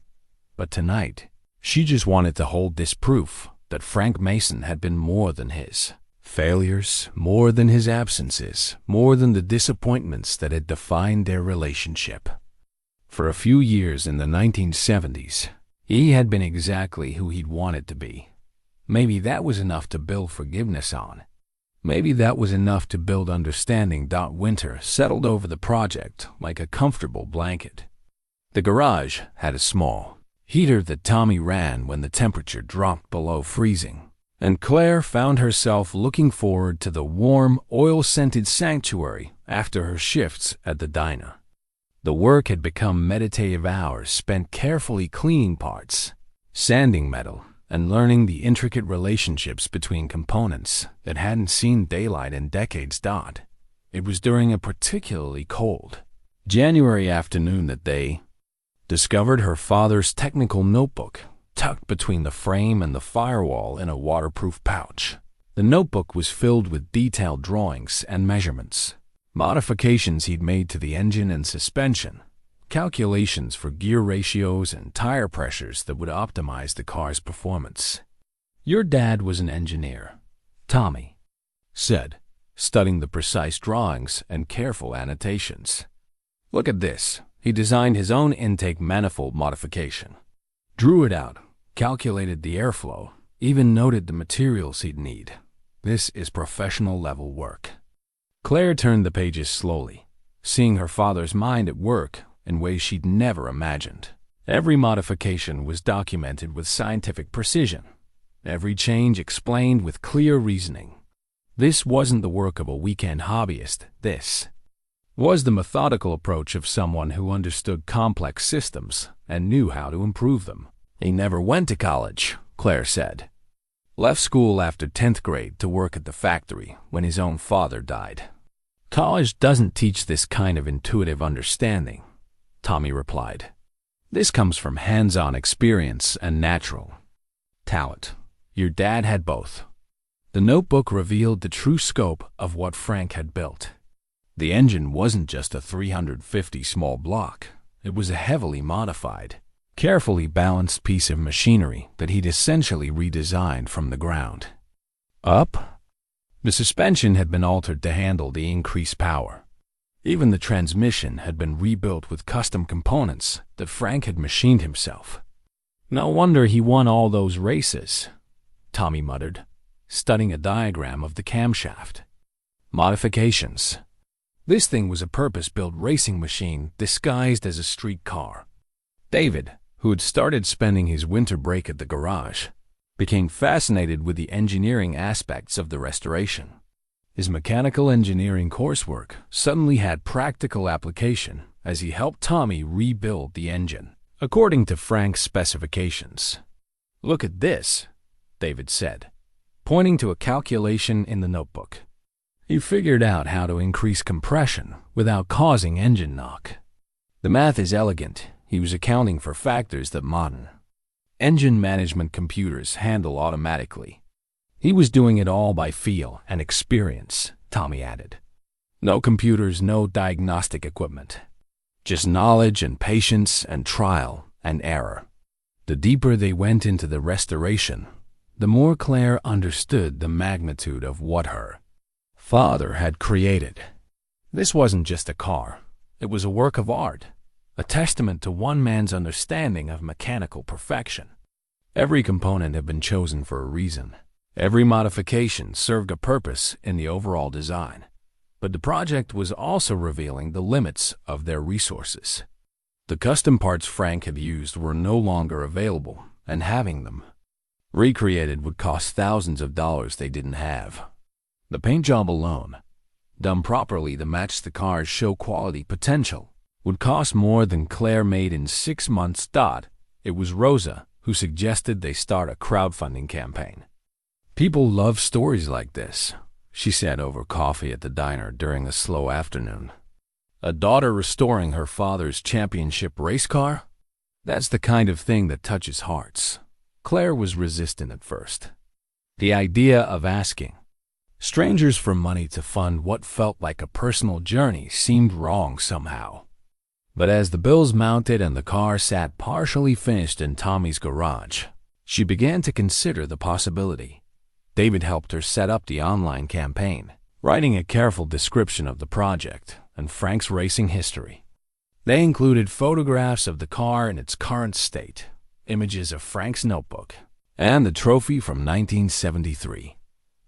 But tonight, she just wanted to hold this proof that Frank Mason had been more than his failures, more than his absences, more than the disappointments that had defined their relationship. For a few years in the 1970s, he had been exactly who he'd wanted to be. Maybe that was enough to build forgiveness on. Maybe that was enough to build understanding. Winter settled over the project like a comfortable blanket. The garage had a small heater that Tommy ran when the temperature dropped below freezing, and Claire found herself looking forward to the warm, oil-scented sanctuary after her shifts at the diner. The work had become meditative hours spent carefully cleaning parts, sanding metal, and learning the intricate relationships between components that hadn't seen daylight in decades. It was during a particularly cold January afternoon that they discovered her father's technical notebook tucked between the frame and the firewall in a waterproof pouch. The notebook was filled with detailed drawings and measurements, modifications he'd made to the engine and suspension, calculations for gear ratios and tire pressures that would optimize the car's performance. Your dad was an engineer, Tommy said, studying the precise drawings and careful annotations. Look at this. He designed his own intake manifold modification, drew it out, calculated the airflow, even noted the materials he'd need. This is professional level work. Claire turned the pages slowly, seeing her father's mind at work in ways she'd never imagined. Every modification was documented with scientific precision, every change explained with clear reasoning. This wasn't the work of a weekend hobbyist. This was the methodical approach of someone who understood complex systems and knew how to improve them. He never went to college, Claire said. Left school after 10th grade to work at the factory when his own father died. College doesn't teach this kind of intuitive understanding, Tommy replied. This comes from hands-on experience and natural talent. Your dad had both. The notebook revealed the true scope of what Frank had built. The engine wasn't just a 350 small block. It was a heavily modified, carefully balanced piece of machinery that he'd essentially redesigned from the ground up. The suspension had been altered to handle the increased power. Even the transmission had been rebuilt with custom components that Frank had machined himself. No wonder he won all those races, Tommy muttered, studying a diagram of the camshaft. Modifications. This thing was a purpose-built racing machine disguised as a street car. David, who had started spending his winter break at the garage, became fascinated with the engineering aspects of the restoration. His mechanical engineering coursework suddenly had practical application as he helped Tommy rebuild the engine, according to Frank's specifications. "Look at this," David said, pointing to a calculation in the notebook. He figured out how to increase compression without causing engine knock. The math is elegant. He was accounting for factors that modern engine management computers handle automatically. He was doing it all by feel and experience, Tommy added. No computers, no diagnostic equipment. Just knowledge and patience and trial and error. The deeper they went into the restoration, the more Claire understood the magnitude of what her father had created. This wasn't just a car. It was a work of art, a testament to one man's understanding of mechanical perfection. Every component had been chosen for a reason. Every modification served a purpose in the overall design. But the project was also revealing the limits of their resources. The custom parts Frank had used were no longer available, and having them recreated would cost thousands of dollars they didn't have. The paint job alone, done properly to match the car's show-quality potential, would cost more than Claire made in 6 months. It was Rosa who suggested they start a crowdfunding campaign. "People love stories like this," she said over coffee at the diner during a slow afternoon. "A daughter restoring her father's championship race car? That's the kind of thing that touches hearts." Claire was resistant at first. The idea of asking strangers for money to fund what felt like a personal journey seemed wrong somehow. But as the bills mounted and the car sat partially finished in Tommy's garage, she began to consider the possibility. David helped her set up the online campaign, writing a careful description of the project and Frank's racing history. They included photographs of the car in its current state, images of Frank's notebook, and the trophy from 1973.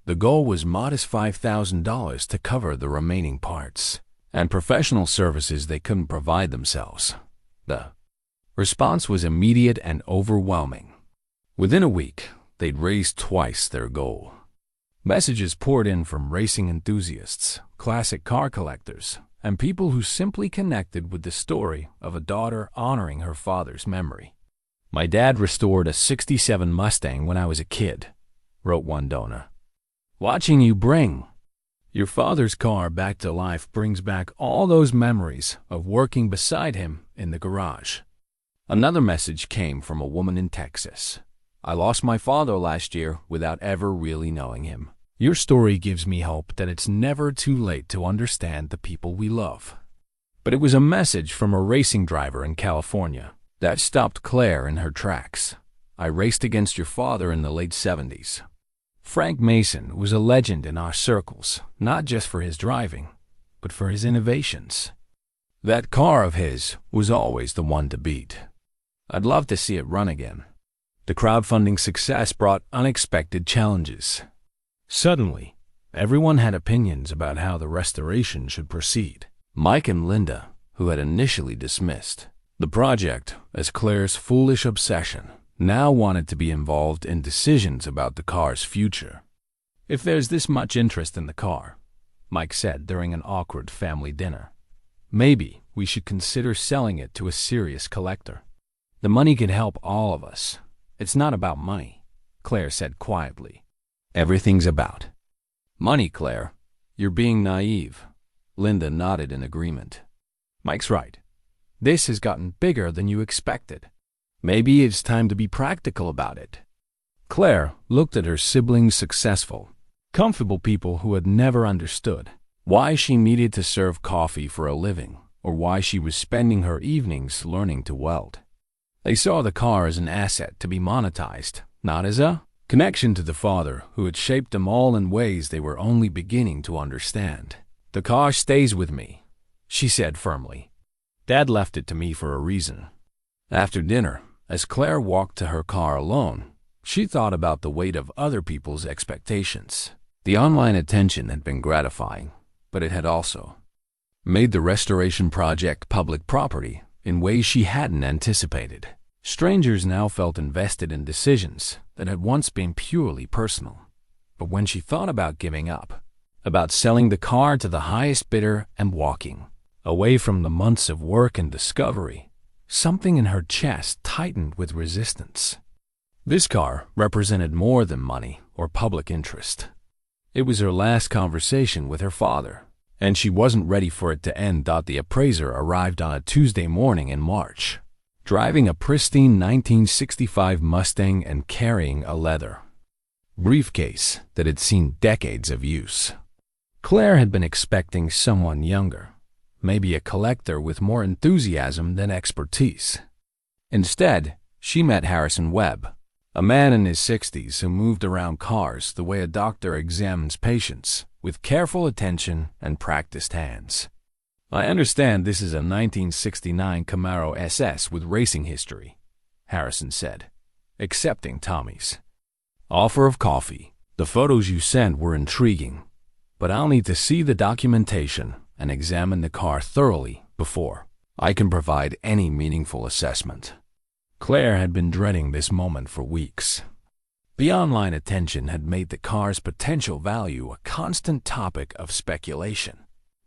The goal was modest $5,000 to cover the remaining parts and professional services they couldn't provide themselves. The response was immediate and overwhelming. Within a week, they'd raised twice their goal. Messages poured in from racing enthusiasts, classic car collectors, and people who simply connected with the story of a daughter honoring her father's memory. "My dad restored a '67 Mustang when I was a kid," wrote one donor. "Watching you bring your father's car back to life brings back all those memories of working beside him in the garage." Another message came from a woman in Texas. "I lost my father last year without ever really knowing him. Your story gives me hope that it's never too late to understand the people we love." But it was a message from a racing driver in California that stopped Claire in her tracks. "I raced against your father in the late '70s. Frank Mason was a legend in our circles, not just for his driving, but for his innovations. That car of his was always the one to beat. I'd love to see it run again." The crowdfunding success brought unexpected challenges. Suddenly, everyone had opinions about how the restoration should proceed. Mike and Linda, who had initially dismissed the project as Claire's foolish obsession, now wanted to be involved in decisions about the car's future. "If there's this much interest in the car," Mike said during an awkward family dinner, "maybe we should consider selling it to a serious collector." The money could help all of us. It's not about money, Claire said quietly. Everything's about money, Claire. You're being naive. Linda nodded in agreement. Mike's right. This has gotten bigger than you expected. Maybe it's time to be practical about it. Claire looked at her siblings, successful, comfortable people who had never understood why she needed to serve coffee for a living or why she was spending her evenings learning to weld. They saw the car as an asset to be monetized, not as a connection to the father who had shaped them all in ways they were only beginning to understand. The car stays with me, she said firmly. Dad left it to me for a reason. After dinner, as Claire walked to her car alone, she thought about the weight of other people's expectations. The online attention had been gratifying, but it had also made the restoration project public property in ways she hadn't anticipated. Strangers now felt invested in decisions that had once been purely personal. But when she thought about giving up, about selling the car to the highest bidder and walking away from the months of work and discovery, something in her chest tightened with resistance. This car represented more than money or public interest. It was her last conversation with her father, and she wasn't ready for it to end. The appraiser arrived on a Tuesday morning in March, driving a pristine 1965 Mustang and carrying a leather briefcase that had seen decades of use. Claire had been expecting someone younger, maybe a collector with more enthusiasm than expertise. Instead, she met Harrison Webb, a man in his 60s who moved around cars the way a doctor examines patients, with careful attention and practiced hands. I understand this is a 1969 Camaro SS with racing history, Harrison said, accepting Tommy's offer of coffee. The photos you sent were intriguing, but I'll need to see the documentation and examine the car thoroughly before I can provide any meaningful assessment. Claire had been dreading this moment for weeks. The online attention had made the car's potential value a constant topic of speculation,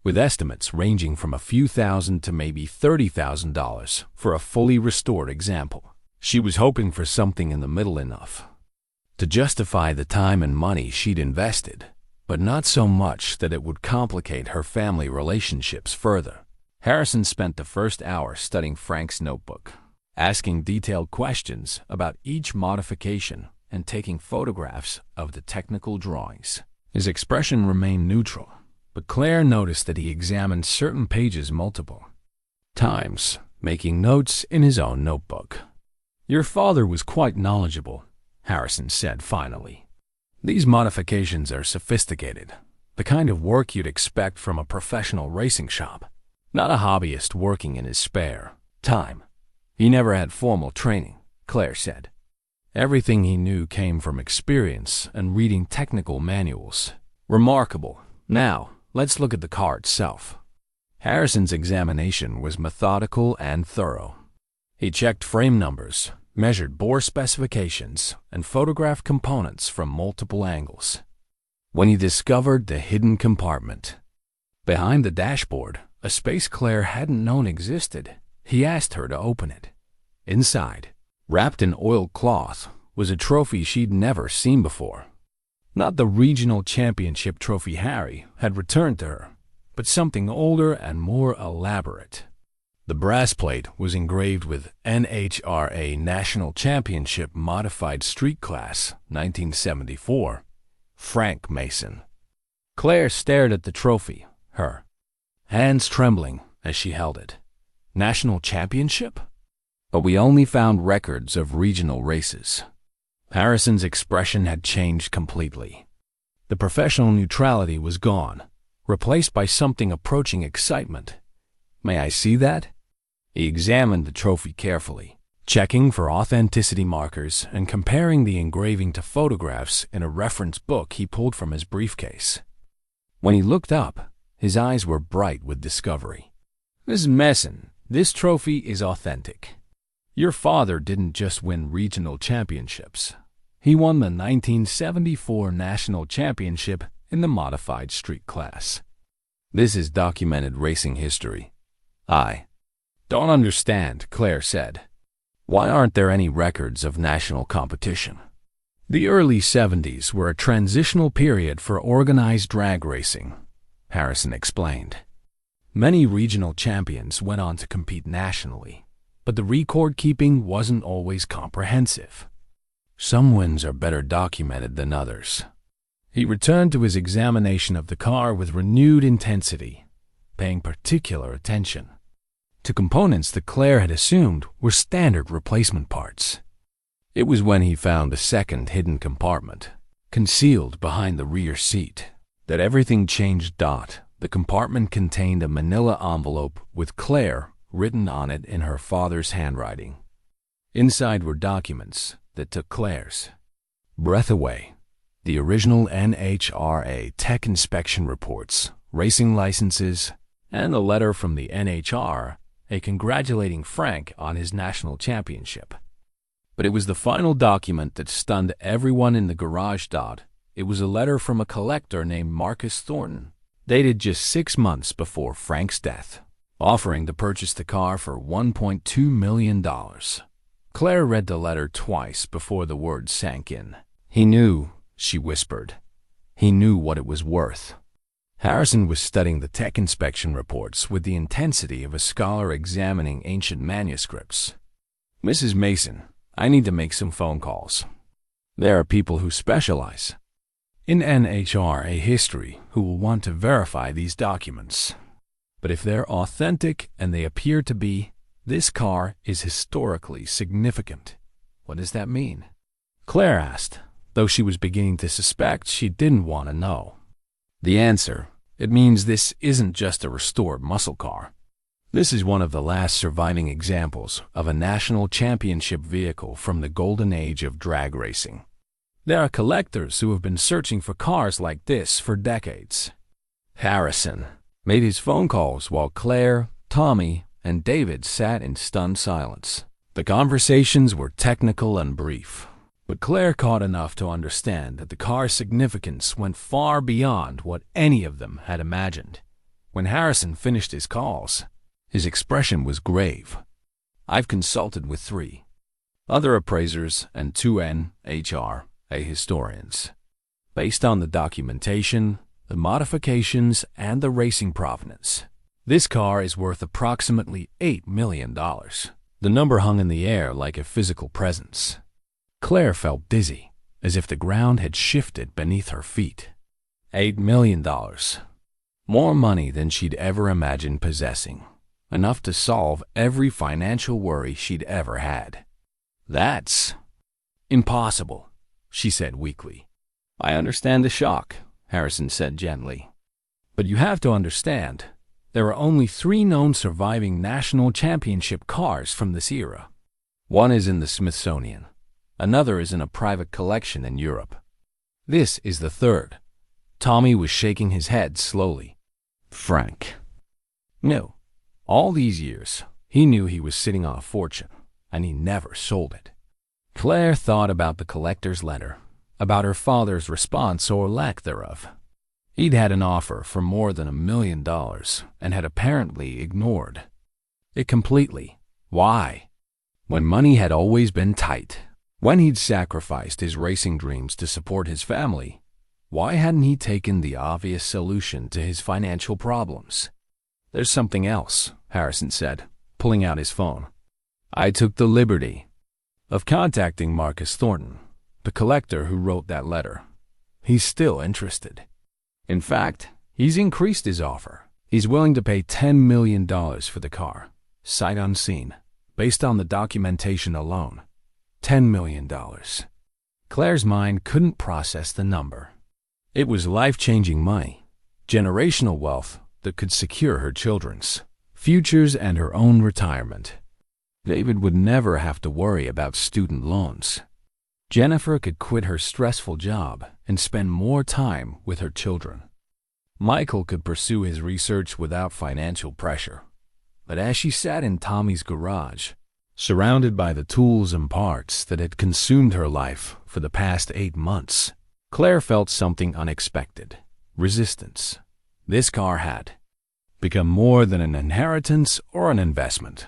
with estimates ranging from a few thousand to maybe $30,000 for a fully restored example. She was hoping for something in the middle enough to justify the time and money she'd invested, but not so much that it would complicate her family relationships further. Harrison spent the first hour studying Frank's notebook, asking detailed questions about each modification and taking photographs of the technical drawings. His expression remained neutral, but Claire noticed that he examined certain pages multiple times, making notes in his own notebook. Your father was quite knowledgeable, Harrison said finally. These modifications are sophisticated, the kind of work you'd expect from a professional racing shop, not a hobbyist working in his spare time. He never had formal training, Claire said. Everything he knew came from experience and reading technical manuals. Remarkable. Now, let's look at the car itself. Harrison's examination was methodical and thorough. He checked frame numbers, measured bore specifications, and photographed components from multiple angles. When he discovered the hidden compartment behind the dashboard, a space Claire hadn't known existed, he asked her to open it. Inside, wrapped in oiled cloth, was a trophy she'd never seen before. Not the regional championship trophy Harry had returned to her, but something older and more elaborate. The brass plate was engraved with NHRA National Championship Modified Street Class 1974, Frank Mason. Claire stared at the trophy, her hands trembling as she held it. National Championship? But we only found records of regional races. Harrison's expression had changed completely. The professional neutrality was gone, replaced by something approaching excitement. May I see that? He examined the trophy carefully, checking for authenticity markers and comparing the engraving to photographs in a reference book he pulled from his briefcase. When he looked up, his eyes were bright with discovery. Miss Mason, this trophy is authentic. Your father didn't just win regional championships. He won the 1974 National Championship in the modified street class. This is documented racing history. I don't understand, Claire said. Why aren't there any records of national competition? The early 70s were a transitional period for organized drag racing, Harrison explained. Many regional champions went on to compete nationally, but the record-keeping wasn't always comprehensive. Some wins are better documented than others. He returned to his examination of the car with renewed intensity, paying particular attention to components that Claire had assumed were standard replacement parts. It was when he found a second hidden compartment, concealed behind the rear seat, that everything changed. The compartment contained a manila envelope with Claire written on it in her father's handwriting. Inside were documents that took Claire's breath away. The original NHRA tech inspection reports, racing licenses, and a letter from the NHRA congratulating Frank on his national championship. But it was the final document that stunned everyone in the garage. It was a letter from a collector named Marcus Thornton, dated just 6 months before Frank's death, offering to purchase the car for $1.2 million. Claire read the letter twice before the words sank in. He knew, she whispered. He knew what it was worth. Harrison was studying the tech inspection reports with the intensity of a scholar examining ancient manuscripts. Mrs. Mason, I need to make some phone calls. There are people who specialize in NHRA history who will want to verify these documents. But if they're authentic, and they appear to be, this car is historically significant. What does that mean? Claire asked, though she was beginning to suspect she didn't want to know. The answer: it means this isn't just a restored muscle car. This is one of the last surviving examples of a national championship vehicle from the golden age of drag racing. There are collectors who have been searching for cars like this for decades. Harrison made his phone calls while Claire, Tommy, and David sat in stunned silence. The conversations were technical and brief, but Claire caught enough to understand that the car's significance went far beyond what any of them had imagined. When Harrison finished his calls, his expression was grave. I've consulted with 3 other appraisers and 2 NHRA historians. Based on the documentation, the modifications, and the racing provenance, this car is worth approximately $8 million. The number hung in the air like a physical presence. Claire felt dizzy, as if the ground had shifted beneath her feet. $8 million. More money than she'd ever imagined possessing. Enough to solve every financial worry she'd ever had. That's impossible, she said weakly. I understand the shock, Harrison said gently. But you have to understand, there are only 3 known surviving national championship cars from this era. One is in the Smithsonian. Another is in a private collection in Europe. This is the 3rd. Tommy was shaking his head slowly. Frank. No. All these years, he knew he was sitting on a fortune, and he never sold it. Claire thought about the collector's letter, about her father's response or lack thereof. He'd had an offer for more than $1 million and had apparently ignored it completely. Why? When money had always been tight, when he'd sacrificed his racing dreams to support his family, why hadn't he taken the obvious solution to his financial problems? There's something else, Harrison said, pulling out his phone. I took the liberty of contacting Marcus Thornton, the collector who wrote that letter. He's still interested. In fact, he's increased his offer. He's willing to pay $10 million for the car, sight unseen, based on the documentation alone. $10 million. Claire's mind couldn't process the number. It was life-changing money, generational wealth that could secure her children's futures and her own retirement. David would never have to worry about student loans. Jennifer could quit her stressful job and spend more time with her children. Michael could pursue his research without financial pressure. But as she sat in Tommy's garage, surrounded by the tools and parts that had consumed her life for the past 8 months, Claire felt something unexpected: resistance. This car had become more than an inheritance or an investment.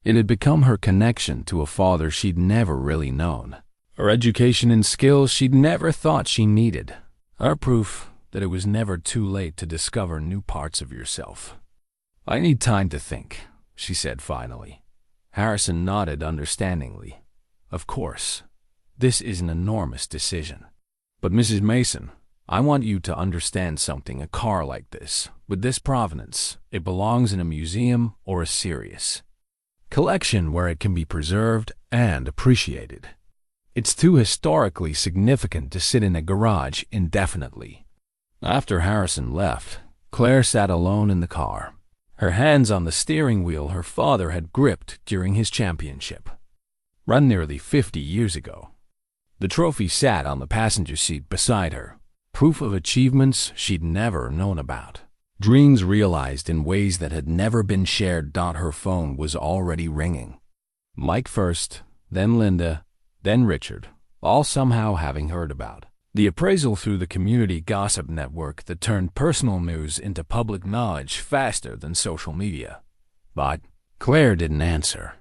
It had become her connection to a father she'd never really known, her education and skills she'd never thought she needed, her proof that it was never too late to discover new parts of yourself. "I need time to think," she said finally. Harrison nodded understandingly. "Of course, this is an enormous decision. But Mrs. Mason, I want you to understand something. A car like this, with this provenance, it belongs in a museum or a serious collection where it can be preserved and appreciated. It's too historically significant to sit in a garage indefinitely." After Harrison left, Claire sat alone in the car, her hands on the steering wheel her father had gripped during his championship, run nearly 50 years ago. The trophy sat on the passenger seat beside her, proof of achievements she'd never known about, dreams realized in ways that had never been shared. Her phone was already ringing. Mike first, then Linda, then Richard, all somehow having heard about the appraisal through the community gossip network that turned personal news into public knowledge faster than social media. But Claire didn't answer.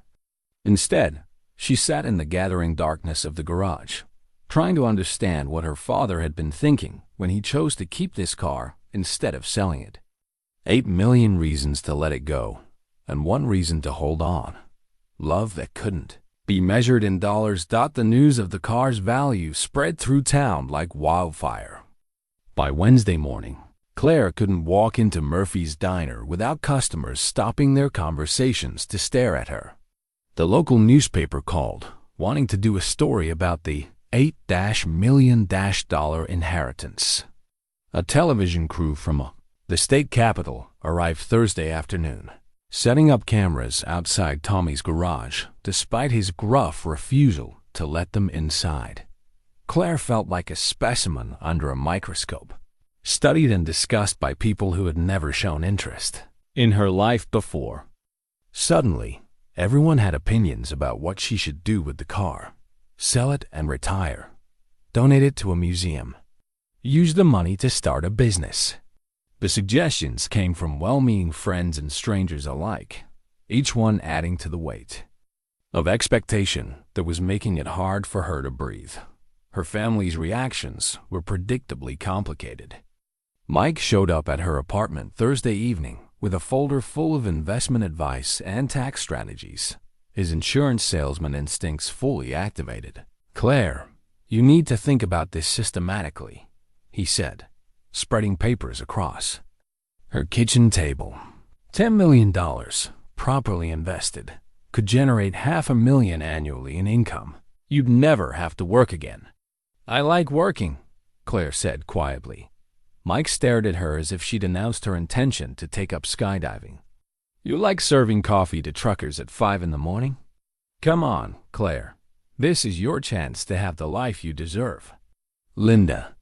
Instead, she sat in the gathering darkness of the garage, trying to understand what her father had been thinking when he chose to keep this car instead of selling it. 8 million reasons to let it go, and one reason to hold on. Love that couldn't be measured in dollars. The news of the car's value spread through town like wildfire. By Wednesday morning, Claire couldn't walk into Murphy's Diner without customers stopping their conversations to stare at her. The local newspaper called, wanting to do a story about the $8 million inheritance. A television crew from the state capitol arrived Thursday afternoon, setting up cameras outside Tommy's garage, despite his gruff refusal to let them inside. Claire felt like a specimen under a microscope, studied and discussed by people who had never shown interest in her life before. Suddenly, everyone had opinions about what she should do with the car. Sell it and retire. Donate it to a museum. Use the money to start a business. The suggestions came from well-meaning friends and strangers alike, each one adding to the weight of expectation that was making it hard for her to breathe. Her family's reactions were predictably complicated. Mike showed up at her apartment Thursday evening with a folder full of investment advice and tax strategies, his insurance salesman instincts fully activated. "Claire, you need to think about this systematically," he said, spreading papers across her kitchen table. $10 million, properly invested, could generate $500,000 annually in income. You'd never have to work again. "I like working," Claire said quietly. Mike stared at her as if she'd announced her intention to take up skydiving. "You like serving coffee to truckers at 5 in the morning? Come on, Claire. This is your chance to have the life you deserve." Linda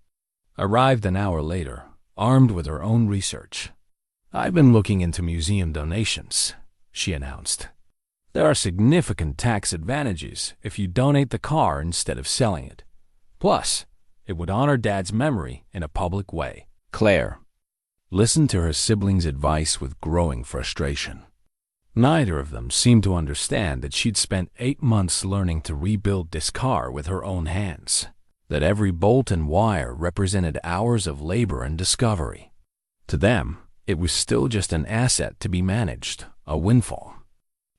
arrived an hour later, armed with her own research. "I've been looking into museum donations," she announced. "There are significant tax advantages if you donate the car instead of selling it. Plus, it would honor Dad's memory in a public way." Claire listened to her siblings' advice with growing frustration. Neither of them seemed to understand that she'd spent 8 months learning to rebuild this car with her own hands, that every bolt and wire represented hours of labor and discovery. To them, it was still just an asset to be managed, a windfall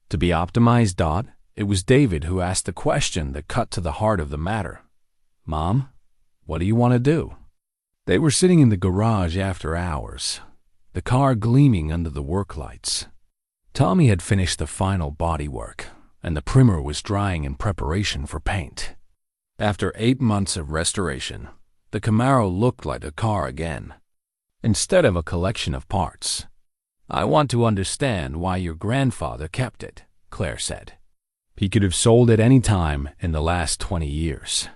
to be optimized. It was David who asked the question that cut to the heart of the matter. "Mom, what do you want to do?" They were sitting in the garage after hours, the car gleaming under the work lights. Tommy had finished the final bodywork, and the primer was drying in preparation for paint. After 8 months of restoration, the Camaro looked like a car again, instead of a collection of parts. "I want to understand why your grandfather kept it," Claire said. "He could have sold it any time in the last 20 years.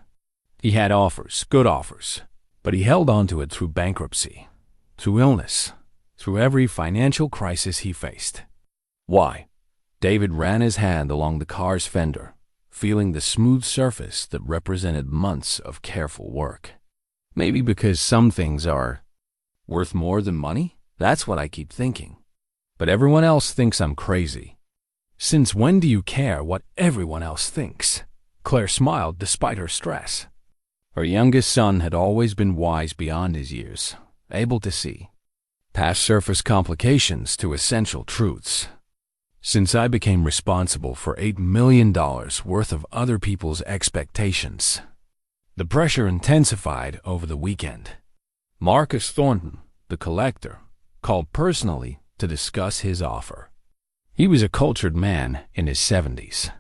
He had offers, good offers, but he held on to it through bankruptcy, through illness, through every financial crisis he faced." "Why?" David ran his hand along the car's fender, feeling the smooth surface that represented months of careful work. "Maybe because some things are worth more than money? That's what I keep thinking. But everyone else thinks I'm crazy." Since when do you care what everyone else thinks? Claire smiled despite her stress. Her youngest son had always been wise beyond his years, able to see past surface complications to essential truths. Since I became responsible for $8 million worth of other people's expectations, the pressure intensified over the weekend. Marcus Thornton, the collector, called personally to discuss his offer. He was a cultured man in his 70s,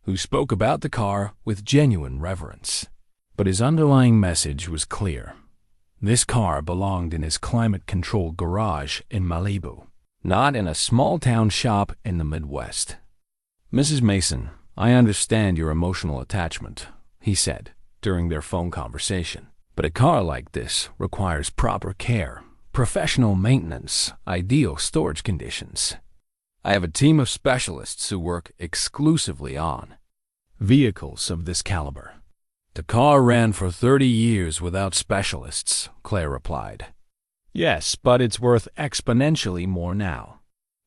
who spoke about the car with genuine reverence. But his underlying message was clear. This car belonged in his climate-controlled garage in Malibu, not in a small-town shop in the Midwest. "Mrs. Mason, I understand your emotional attachment," he said during their phone conversation. "But a car like this requires proper care, professional maintenance, ideal storage conditions. I have a team of specialists who work exclusively on vehicles of this caliber." "The car ran for 30 years without specialists," Claire replied. "Yes, but it's worth exponentially more now.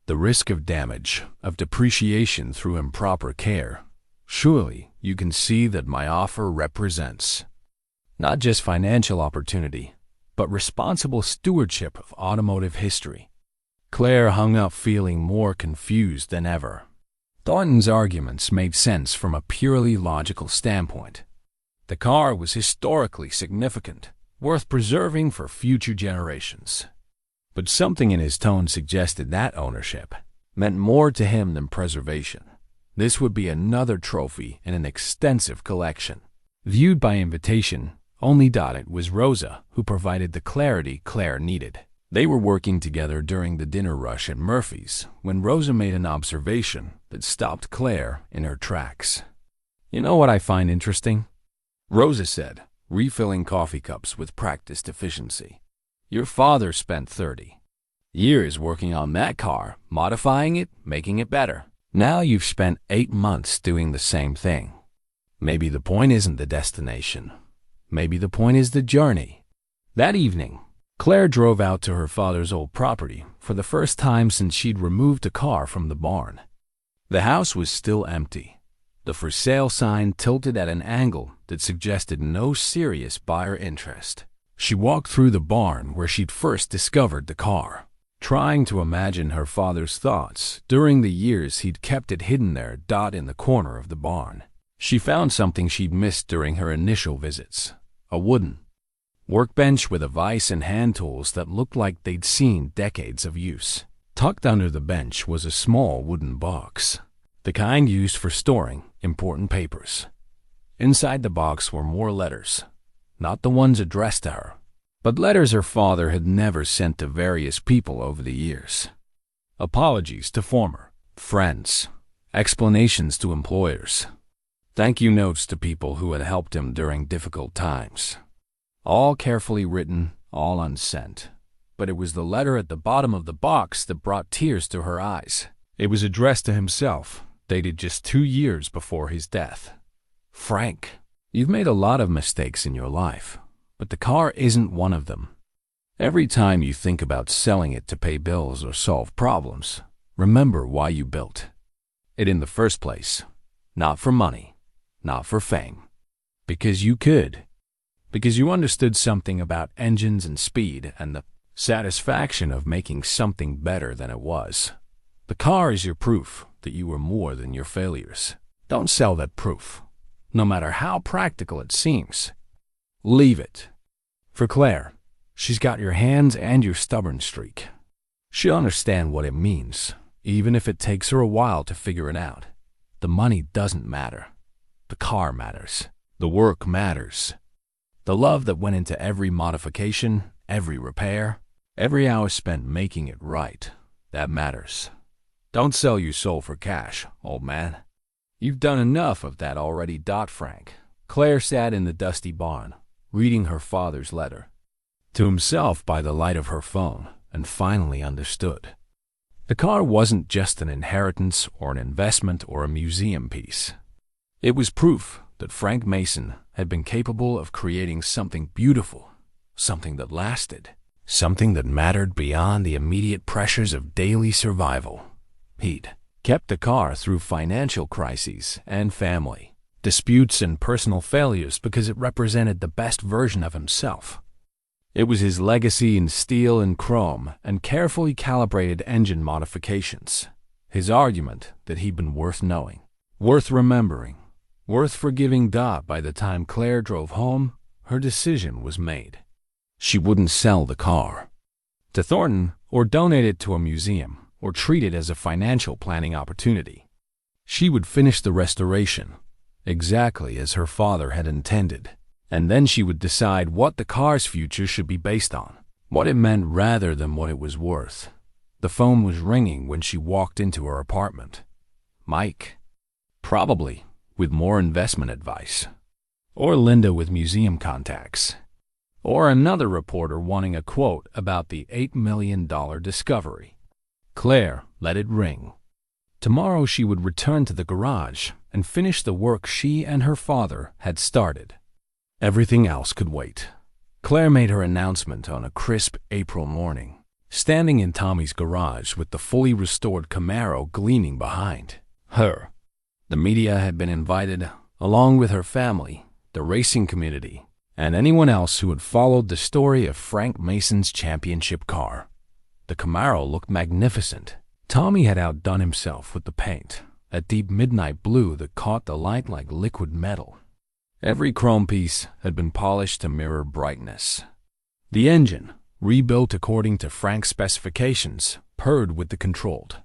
The risk of damage, of depreciation through improper care. Surely you can see that my offer represents not just financial opportunity, but responsible stewardship of automotive history." Claire hung up feeling more confused than ever. Thornton's arguments made sense from a purely logical standpoint. The car was historically significant, worth preserving for future generations. But something in his tone suggested that ownership meant more to him than preservation. This would be another trophy in an extensive collection. Viewed by invitation, only it was Rosa who provided the clarity Claire needed. They were working together during the dinner rush at Murphy's when Rosa made an observation that stopped Claire in her tracks. "You know what I find interesting?" Rosa said, refilling coffee cups with practiced efficiency. "Your father spent 30 years working on that car, modifying it, making it better. Now you've spent 8 months doing the same thing. Maybe the point isn't the destination. Maybe the point is the journey." That evening, Claire drove out to her father's old property for the first time since she'd removed a car from the barn. The house was still empty, the for sale sign tilted at an angle that suggested no serious buyer interest. She walked through the barn where she'd first discovered the car, trying to imagine her father's thoughts during the years he'd kept it hidden there in the corner of the barn. She found something she'd missed during her initial visits, a wooden workbench with a vise and hand tools that looked like they'd seen decades of use. Tucked under the bench was a small wooden box, the kind used for storing important papers. Inside the box were more letters, not the ones addressed to her, but letters her father had never sent to various people over the years. Apologies to former friends, explanations to employers, thank you notes to people who had helped him during difficult times. All carefully written, all unsent. But it was the letter at the bottom of the box that brought tears to her eyes. It was addressed to himself, dated just 2 years before his death. "Frank, you've made a lot of mistakes in your life, but the car isn't one of them. Every time you think about selling it to pay bills or solve problems, remember why you built it in the first place. Not for money, not for fame. Because you could. Because you understood something about engines and speed and the satisfaction of making something better than it was. The car is your proof that you were more than your failures. Don't sell that proof, no matter how practical it seems. Leave it. For Claire, she's got your hands and your stubborn streak. She'll understand what it means, even if it takes her a while to figure it out. The money doesn't matter. The car matters. The work matters. The love that went into every modification, every repair, every hour spent making it right, that matters. Don't sell your soul for cash, old man. You've done enough of that already. Frank. Claire sat in the dusty barn, reading her father's letter to himself by the light of her phone, and finally understood. The car wasn't just an inheritance or an investment or a museum piece. It was proof that Frank Mason had been capable of creating something beautiful, something that lasted, something that mattered beyond the immediate pressures of daily survival. He'd kept the car through financial crises and family disputes and personal failures because it represented the best version of himself. It was his legacy in steel and chrome and carefully calibrated engine modifications. His argument that he'd been worth knowing, worth remembering, worth forgiving. By the time Claire drove home, her decision was made. She wouldn't sell the car to Thornton or donate it to a museum or treat it as a financial planning opportunity. She would finish the restoration exactly as her father had intended, and then she would decide what the car's future should be based on, what it meant rather than what it was worth. The phone was ringing when she walked into her apartment. Mike, probably with more investment advice, or Linda with museum contacts, or another reporter wanting a quote about the $8 million discovery. Claire let it ring. Tomorrow she would return to the garage and finish the work she and her father had started. Everything else could wait. Claire made her announcement on a crisp April morning, standing in Tommy's garage with the fully restored Camaro gleaming behind her. The media had been invited, along with her family, the racing community, and anyone else who had followed the story of Frank Mason's championship car. The Camaro looked magnificent. Tommy had outdone himself with the paint, a deep midnight blue that caught the light like liquid metal. Every chrome piece had been polished to mirror brightness. The engine, rebuilt according to Frank's specifications, purred with the controlled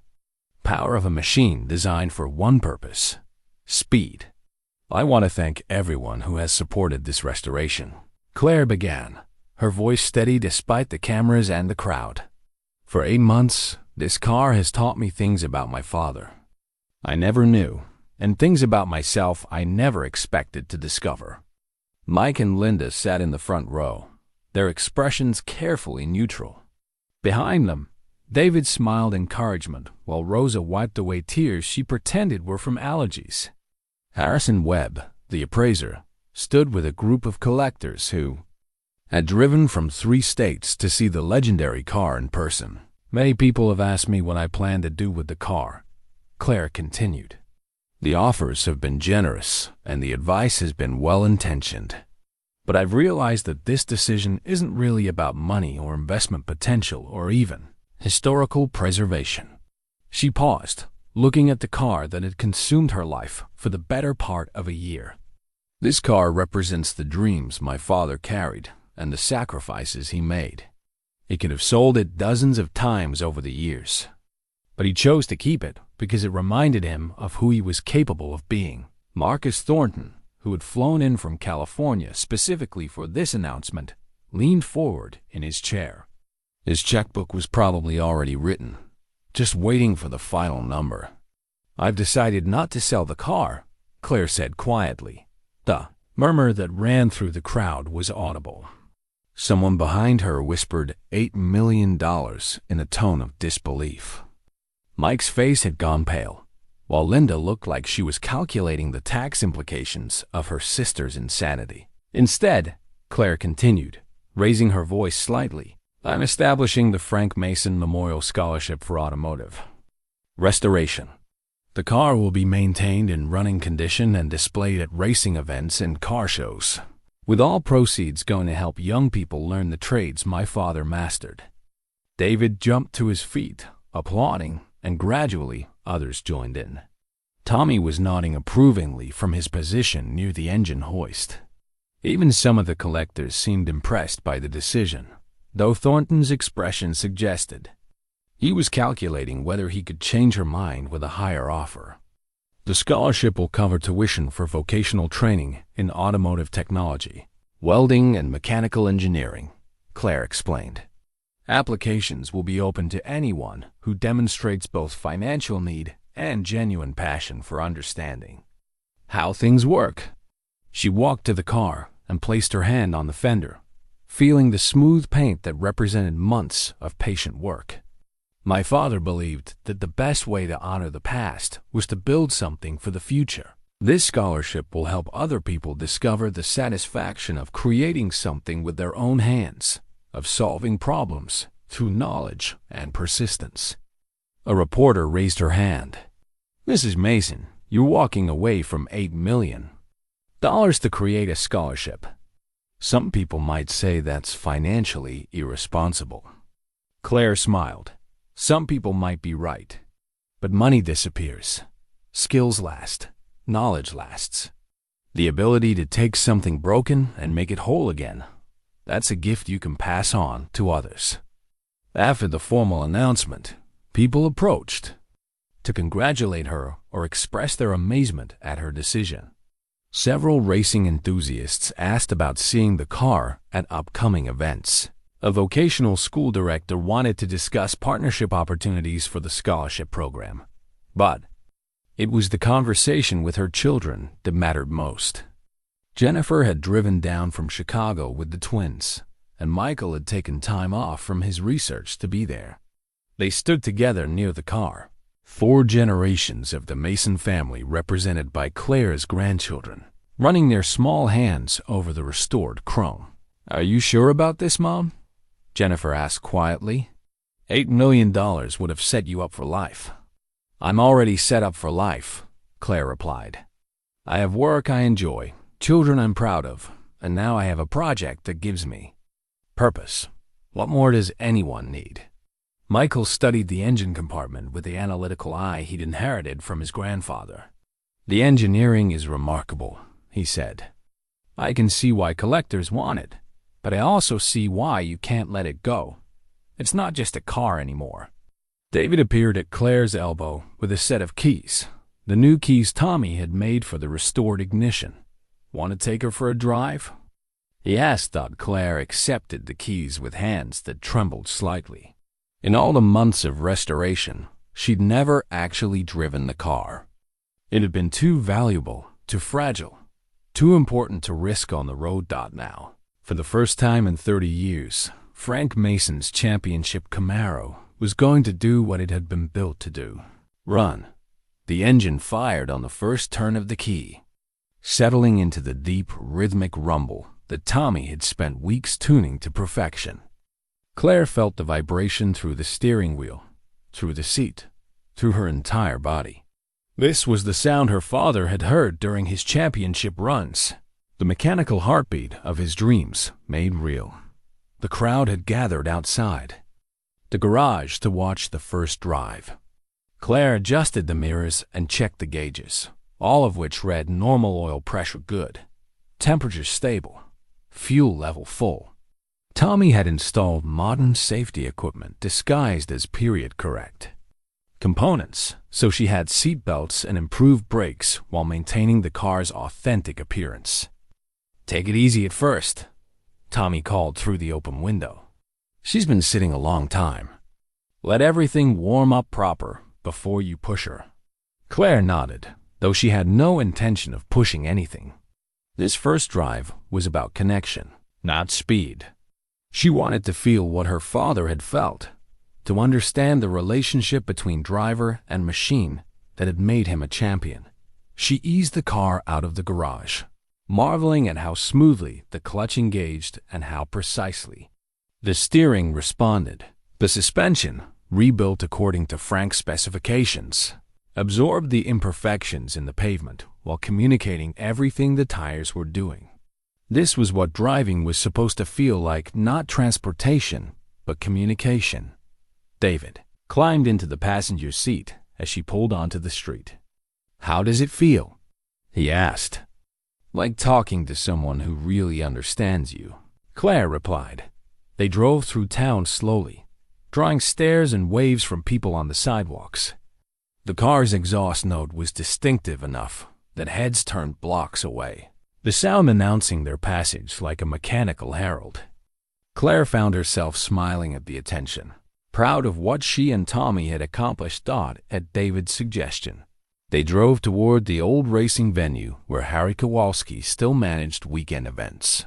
power of a machine designed for one purpose: speed. I want to thank everyone who has supported this restoration, Claire began, her voice steady despite the cameras and the crowd. For 8 months, this car has taught me things about my father I never knew, and things about myself I never expected to discover. Mike and Linda sat in the front row, their expressions carefully neutral. Behind them, David smiled encouragement while Rosa wiped away tears she pretended were from allergies. Harrison Webb, the appraiser, stood with a group of collectors who had driven from 3 states to see the legendary car in person. Many people have asked me what I plan to do with the car, Claire continued. The offers have been generous and the advice has been well-intentioned. But I've realized that this decision isn't really about money or investment potential or even historical preservation. She paused, looking at the car that had consumed her life for the better part of a year. This car represents the dreams my father carried and the sacrifices he made. He could have sold it dozens of times over the years, but he chose to keep it because it reminded him of who he was capable of being. Marcus Thornton, who had flown in from California specifically for this announcement, leaned forward in his chair. His checkbook was probably already written, just waiting for the final number. I've decided not to sell the car, Claire said quietly. The murmur that ran through the crowd was audible. Someone behind her whispered $8 million in a tone of disbelief. Mike's face had gone pale, while Linda looked like she was calculating the tax implications of her sister's insanity. Instead, Claire continued, raising her voice slightly, I'm establishing the Frank Mason Memorial Scholarship for Automotive Restoration. The car will be maintained in running condition and displayed at racing events and car shows, with all proceeds going to help young people learn the trades my father mastered. David jumped to his feet, applauding, and gradually others joined in. Tommy was nodding approvingly from his position near the engine hoist. Even some of the collectors seemed impressed by the decision, though Thornton's expression suggested he was calculating whether he could change her mind with a higher offer. The scholarship will cover tuition for vocational training in automotive technology, welding, and mechanical engineering, Claire explained. Applications will be open to anyone who demonstrates both financial need and genuine passion for understanding how things work. She walked to the car and placed her hand on the fender, feeling the smooth paint that represented months of patient work. My father believed that the best way to honor the past was to build something for the future. This scholarship will help other people discover the satisfaction of creating something with their own hands, of solving problems through knowledge and persistence. A reporter raised her hand. Mrs. Mason, you're walking away from $8 million to create a scholarship. Some people might say that's financially irresponsible. Claire smiled. Some people might be right. But money disappears. Skills last. Knowledge lasts. The ability to take something broken and make it whole again, that's a gift you can pass on to others. After the formal announcement, people approached to congratulate her or express their amazement at her decision. Several racing enthusiasts asked about seeing the car at upcoming events. A vocational school director wanted to discuss partnership opportunities for the scholarship program. But it was the conversation with her children that mattered most. Jennifer had driven down from Chicago with the twins, and Michael had taken time off from his research to be there. They stood together near the car. 4 generations of the Mason family represented by Claire's grandchildren, running their small hands over the restored chrome. "Are you sure about this, Mom?" Jennifer asked quietly. $8 million would have set you up for life. "I'm already set up for life," Claire replied. "I have work I enjoy, children I'm proud of, and now I have a project that gives me purpose. What more does anyone need?" Michael studied the engine compartment with the analytical eye he'd inherited from his grandfather. "The engineering is remarkable," he said. "I can see why collectors want it, but I also see why you can't let it go. It's not just a car anymore." David appeared at Claire's elbow with a set of keys, the new keys Tommy had made for the restored ignition. "Want to take her for a drive?" he asked. Claire accepted the keys with hands that trembled slightly. In all the months of restoration, she'd never actually driven the car. It had been too valuable, too fragile, too important to risk on the road. Now, for the first time in 30 years, Frank Mason's championship Camaro was going to do what it had been built to do: run. The engine fired on the first turn of the key, settling into the deep, rhythmic rumble that Tommy had spent weeks tuning to perfection. Claire felt the vibration through the steering wheel, through the seat, through her entire body. This was the sound her father had heard during his championship runs, the mechanical heartbeat of his dreams made real. The crowd had gathered outside the garage to watch the first drive. Claire adjusted the mirrors and checked the gauges, all of which read normal oil pressure good, temperature stable, fuel level full. Tommy had installed modern safety equipment disguised as period correct components, so she had seat belts and improved brakes while maintaining the car's authentic appearance. "Take it easy at first," Tommy called through the open window. "She's been sitting a long time. Let everything warm up proper before you push her." Claire nodded, though she had no intention of pushing anything. This first drive was about connection, not speed. She wanted to feel what her father had felt, to understand the relationship between driver and machine that had made him a champion. She eased the car out of the garage, marveling at how smoothly the clutch engaged and how precisely the steering responded. The suspension, rebuilt according to Frank's specifications, absorbed the imperfections in the pavement while communicating everything the tires were doing. This was what driving was supposed to feel like, not transportation, but communication. David climbed into the passenger seat as she pulled onto the street. "How does it feel?" he asked. "Like talking to someone who really understands you," Claire replied. They drove through town slowly, drawing stares and waves from people on the sidewalks. The car's exhaust note was distinctive enough that heads turned blocks away, the sound announcing their passage like a mechanical herald. Claire found herself smiling at the attention, proud of what she and Tommy had accomplished. At David's suggestion, they drove toward the old racing venue where Harry Kowalski still managed weekend events.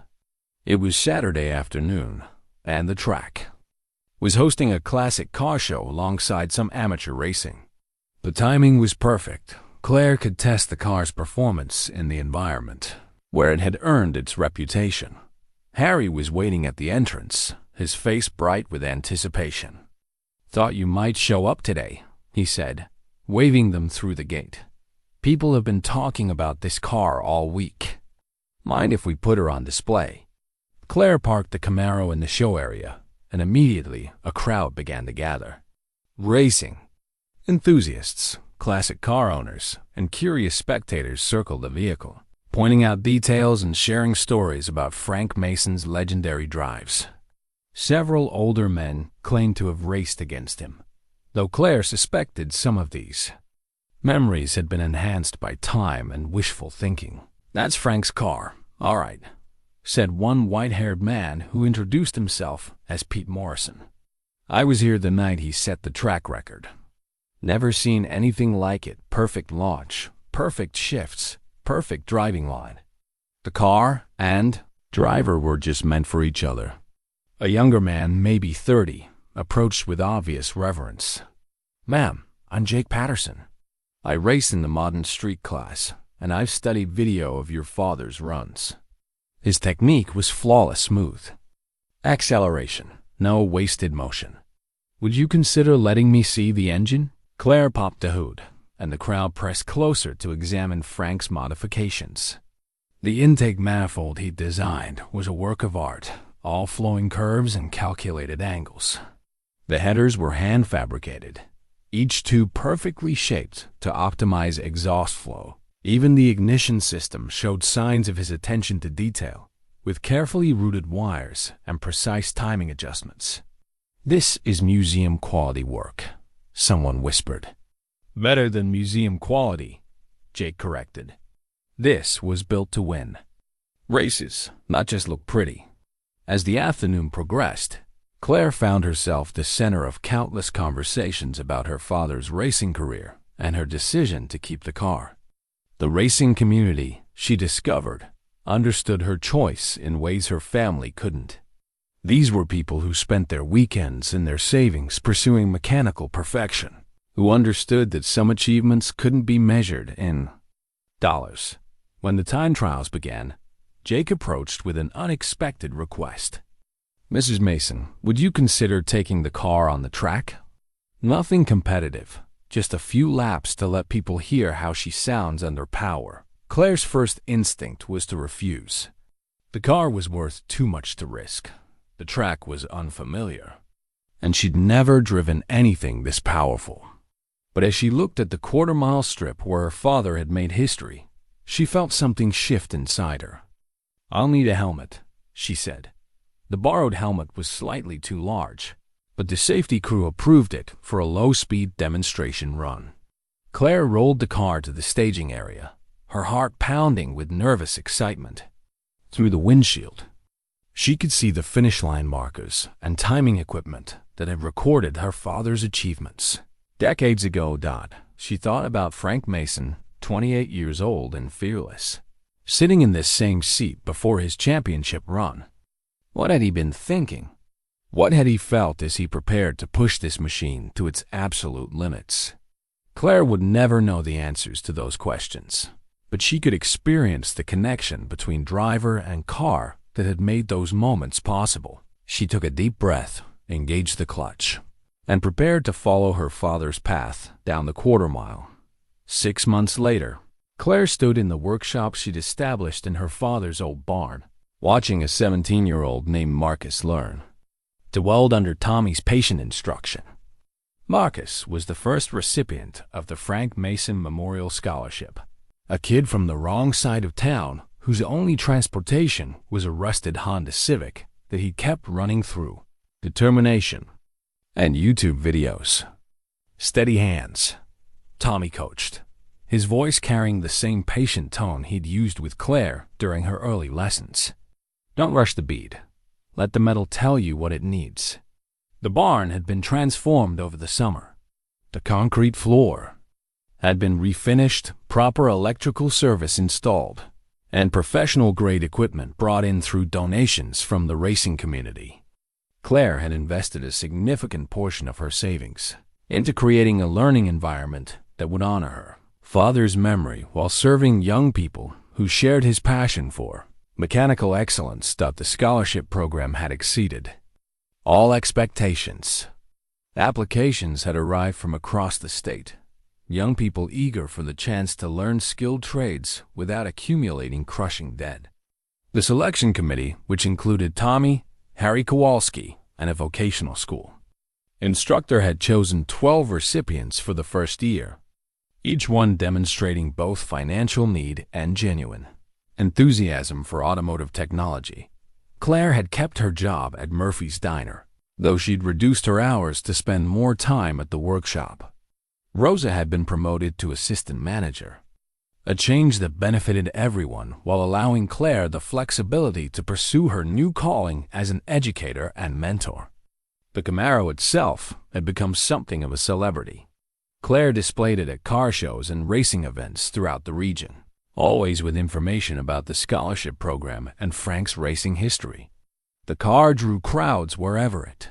It was Saturday afternoon, and the track was hosting a classic car show alongside some amateur racing. The timing was perfect. Claire could test the car's performance in the environment where it had earned its reputation. Harry was waiting at the entrance, his face bright with anticipation. "Thought you might show up today," he said. waving them through the gate. "People have been talking about this car all week. Mind if we put her on display?" Claire parked the Camaro in the show area, and immediately a crowd began to gather. Racing enthusiasts, classic car owners, and curious spectators circled the vehicle, pointing out details and sharing stories about Frank Mason's legendary drives. Several older men claimed to have raced against him, though Claire suspected some of these memories had been enhanced by time and wishful thinking. "That's Frank's car, all right," said one white-haired man who introduced himself as Pete Morrison. "I was here the night he set the track record. Never seen anything like it. Perfect launch, perfect shifts, perfect driving line. The car and driver were just meant for each other." A younger man, maybe 30, approached with obvious reverence. "Ma'am, I'm Jake Patterson. I race in the modern street class, and I've studied video of your father's runs." His technique was flawless smooth. Acceleration, no wasted motion. "Would you consider letting me see the engine?" Claire popped the hood, and the crowd pressed closer to examine Frank's modifications. The intake manifold he'd designed was a work of art, all flowing curves and calculated angles. The headers were hand-fabricated, each tube perfectly shaped to optimize exhaust flow. Even the ignition system showed signs of his attention to detail, with carefully routed wires and precise timing adjustments. "This is museum-quality work," someone whispered. "Better than museum quality," Jake corrected. "This was built to win races, not just look pretty." As the afternoon progressed, Claire found herself the center of countless conversations about her father's racing career and her decision to keep the car. The racing community, she discovered, understood her choice in ways her family couldn't. These were people who spent their weekends and their savings pursuing mechanical perfection, who understood that some achievements couldn't be measured in dollars. When the time trials began, Jake approached with an unexpected request. "Mrs. Mason, would you consider taking the car on the track? Nothing competitive, just a few laps to let people hear how she sounds under power." Claire's first instinct was to refuse. The car was worth too much to risk. The track was unfamiliar, and she'd never driven anything this powerful. But as she looked at the quarter-mile strip where her father had made history, she felt something shift inside her. "I'll need a helmet," she said. The borrowed helmet was slightly too large, but the safety crew approved it for a low-speed demonstration run. Claire rolled the car to the staging area, her heart pounding with nervous excitement. Through the windshield, she could see the finish line markers and timing equipment that had recorded her father's achievements. Decades ago, she thought about Frank Mason, 28 years old and fearless, sitting in this same seat before his championship run. What had he been thinking? What had he felt as he prepared to push this machine to its absolute limits? Claire would never know the answers to those questions, but she could experience the connection between driver and car that had made those moments possible. She took a deep breath, engaged the clutch, and prepared to follow her father's path down the quarter mile. 6 months later, Claire stood in the workshop she'd established in her father's old barn, watching a 17-year-old named Marcus learn to weld under Tommy's patient instruction. Marcus was the first recipient of the Frank Mason Memorial Scholarship, a kid from the wrong side of town whose only transportation was a rusted Honda Civic that he kept running through determination and YouTube videos. "Steady hands," Tommy coached, his voice carrying the same patient tone he'd used with Claire during her early lessons. "Don't rush the bead. Let the metal tell you what it needs." The barn had been transformed over the summer. The concrete floor had been refinished, proper electrical service installed, and professional-grade equipment brought in through donations from the racing community. Claire had invested a significant portion of her savings into creating a learning environment that would honor her father's memory while serving young people who shared his passion for mechanical excellence. The scholarship program had exceeded all expectations. Applications had arrived from across the state, young people eager for the chance to learn skilled trades without accumulating crushing debt. The selection committee, which included Tommy, Harry Kowalski, and a vocational school instructor, had chosen 12 recipients for the first year, each one demonstrating both financial need and genuine enthusiasm for automotive technology. Claire had kept her job at Murphy's Diner, though she'd reduced her hours to spend more time at the workshop. Rosa had been promoted to assistant manager, a change that benefited everyone while allowing Claire the flexibility to pursue her new calling as an educator and mentor. The Camaro itself had become something of a celebrity. Claire displayed it at car shows and racing events throughout the region, always with information about the scholarship program and Frank's racing history. The car drew crowds wherever it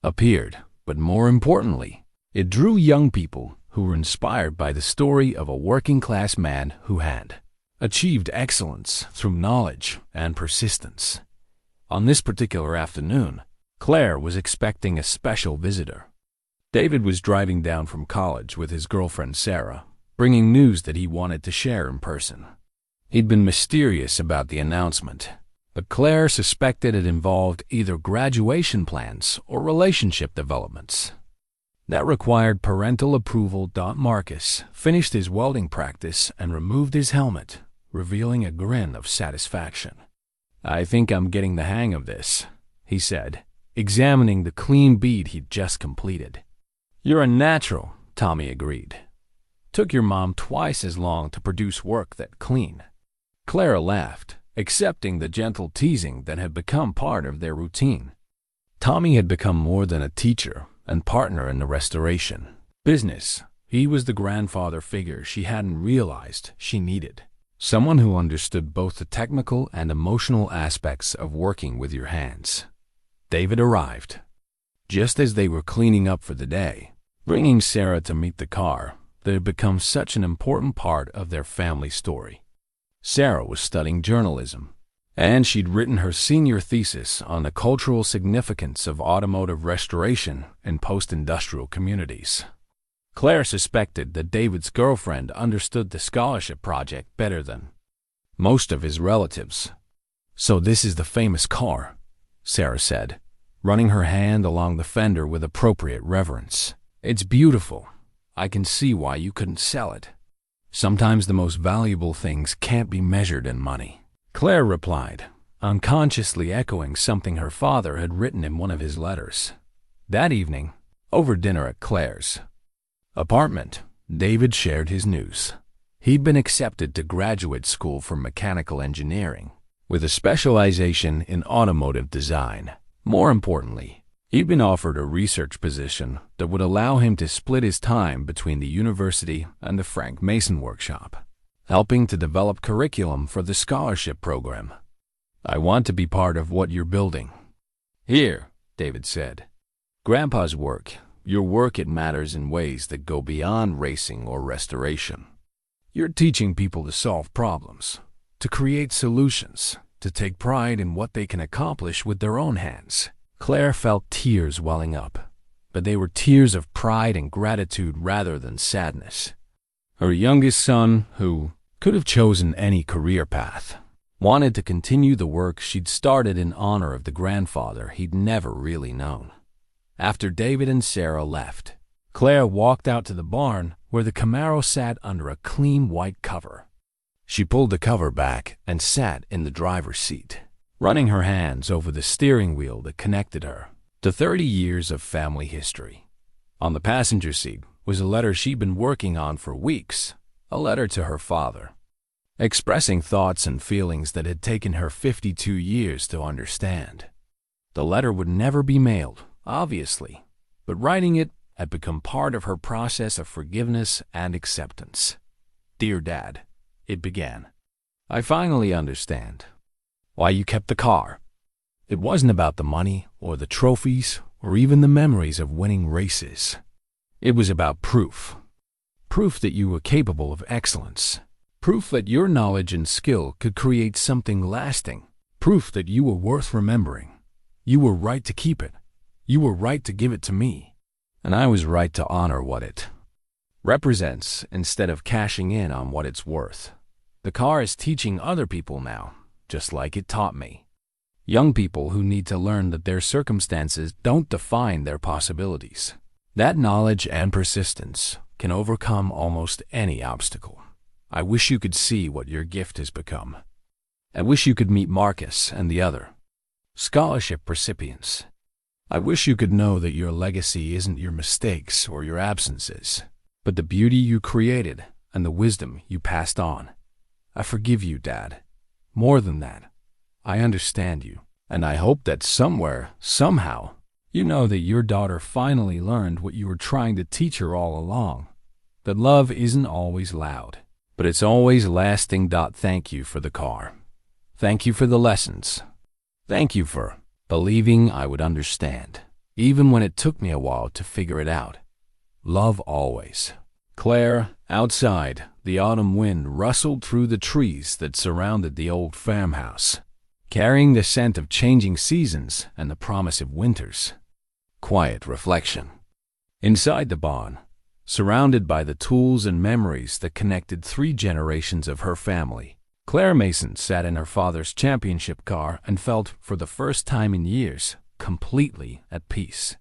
appeared, but more importantly, it drew young people who were inspired by the story of a working-class man who had achieved excellence through knowledge and persistence. On this particular afternoon, Claire was expecting a special visitor. David was driving down from college with his girlfriend Sarah, bringing news that he wanted to share in person. He'd been mysterious about the announcement, but Claire suspected it involved either graduation plans or relationship developments that required parental approval. Marcus finished his welding practice and removed his helmet, revealing a grin of satisfaction. "I think I'm getting the hang of this," he said, examining the clean bead he'd just completed. "You're a natural," Tommy agreed. "Took your mom twice as long to produce work that clean." Clara laughed, accepting the gentle teasing that had become part of their routine. Tommy had become more than a teacher and partner in the restoration business. He was the grandfather figure she hadn't realized she needed. Someone who understood both the technical and emotional aspects of working with your hands. David arrived just as they were cleaning up for the day, bringing Sarah to meet the car that had become such an important part of their family story. Sarah was studying journalism, and she'd written her senior thesis on the cultural significance of automotive restoration in post-industrial communities. Claire suspected that David's girlfriend understood the scholarship project better than most of his relatives. "So this is the famous car," Sarah said, running her hand along the fender with appropriate reverence. "It's beautiful. I can see why you couldn't sell it. Sometimes the most valuable things can't be measured in money," Claire replied, unconsciously echoing something her father had written in one of his letters. That evening, over dinner at Claire's apartment, David shared his news. He'd been accepted to graduate school for mechanical engineering, with a specialization in automotive design. More importantly, he'd been offered a research position that would allow him to split his time between the university and the Frank Mason workshop, helping to develop curriculum for the scholarship program. "I want to be part of what you're building here," David said. "Grandpa's work, your work, it matters in ways that go beyond racing or restoration. You're teaching people to solve problems, to create solutions, to take pride in what they can accomplish with their own hands." Claire felt tears welling up, but they were tears of pride and gratitude rather than sadness. Her youngest son, who could have chosen any career path, wanted to continue the work she'd started in honor of the grandfather he'd never really known. After David and Sarah left, Claire walked out to the barn where the Camaro sat under a clean white cover. She pulled the cover back and sat in the driver's seat, running her hands over the steering wheel that connected her to 30 years of family history. On the passenger seat was a letter she'd been working on for weeks, a letter to her father, expressing thoughts and feelings that had taken her 52 years to understand. The letter would never be mailed, obviously, but writing it had become part of her process of forgiveness and acceptance. "Dear Dad," it began, "I finally understand why you kept the car. It wasn't about the money or the trophies or even the memories of winning races. It was about proof. Proof that you were capable of excellence. Proof that your knowledge and skill could create something lasting. Proof that you were worth remembering. You were right to keep it. You were right to give it to me. And I was right to honor what it represents instead of cashing in on what it's worth. The car is teaching other people now, just like it taught me. Young people who need to learn that their circumstances don't define their possibilities. That knowledge and persistence can overcome almost any obstacle. I wish you could see what your gift has become. I wish you could meet Marcus and the other scholarship recipients. I wish you could know that your legacy isn't your mistakes or your absences, but the beauty you created and the wisdom you passed on. I forgive you, Dad. More than that, I understand you, and I hope that somewhere, somehow, you know that your daughter finally learned what you were trying to teach her all along, that love isn't always loud, but it's always lasting. Thank you for the car. Thank you for the lessons. Thank you for believing I would understand, even when it took me a while to figure it out. Love always. Claire. Outside, the autumn wind rustled through the trees that surrounded the old farmhouse, carrying the scent of changing seasons and the promise of winters. Quiet reflection. Inside the barn, surrounded by the tools and memories that connected 3 generations of her family, Claire Mason sat in her father's championship car and felt, for the first time in years, completely at peace.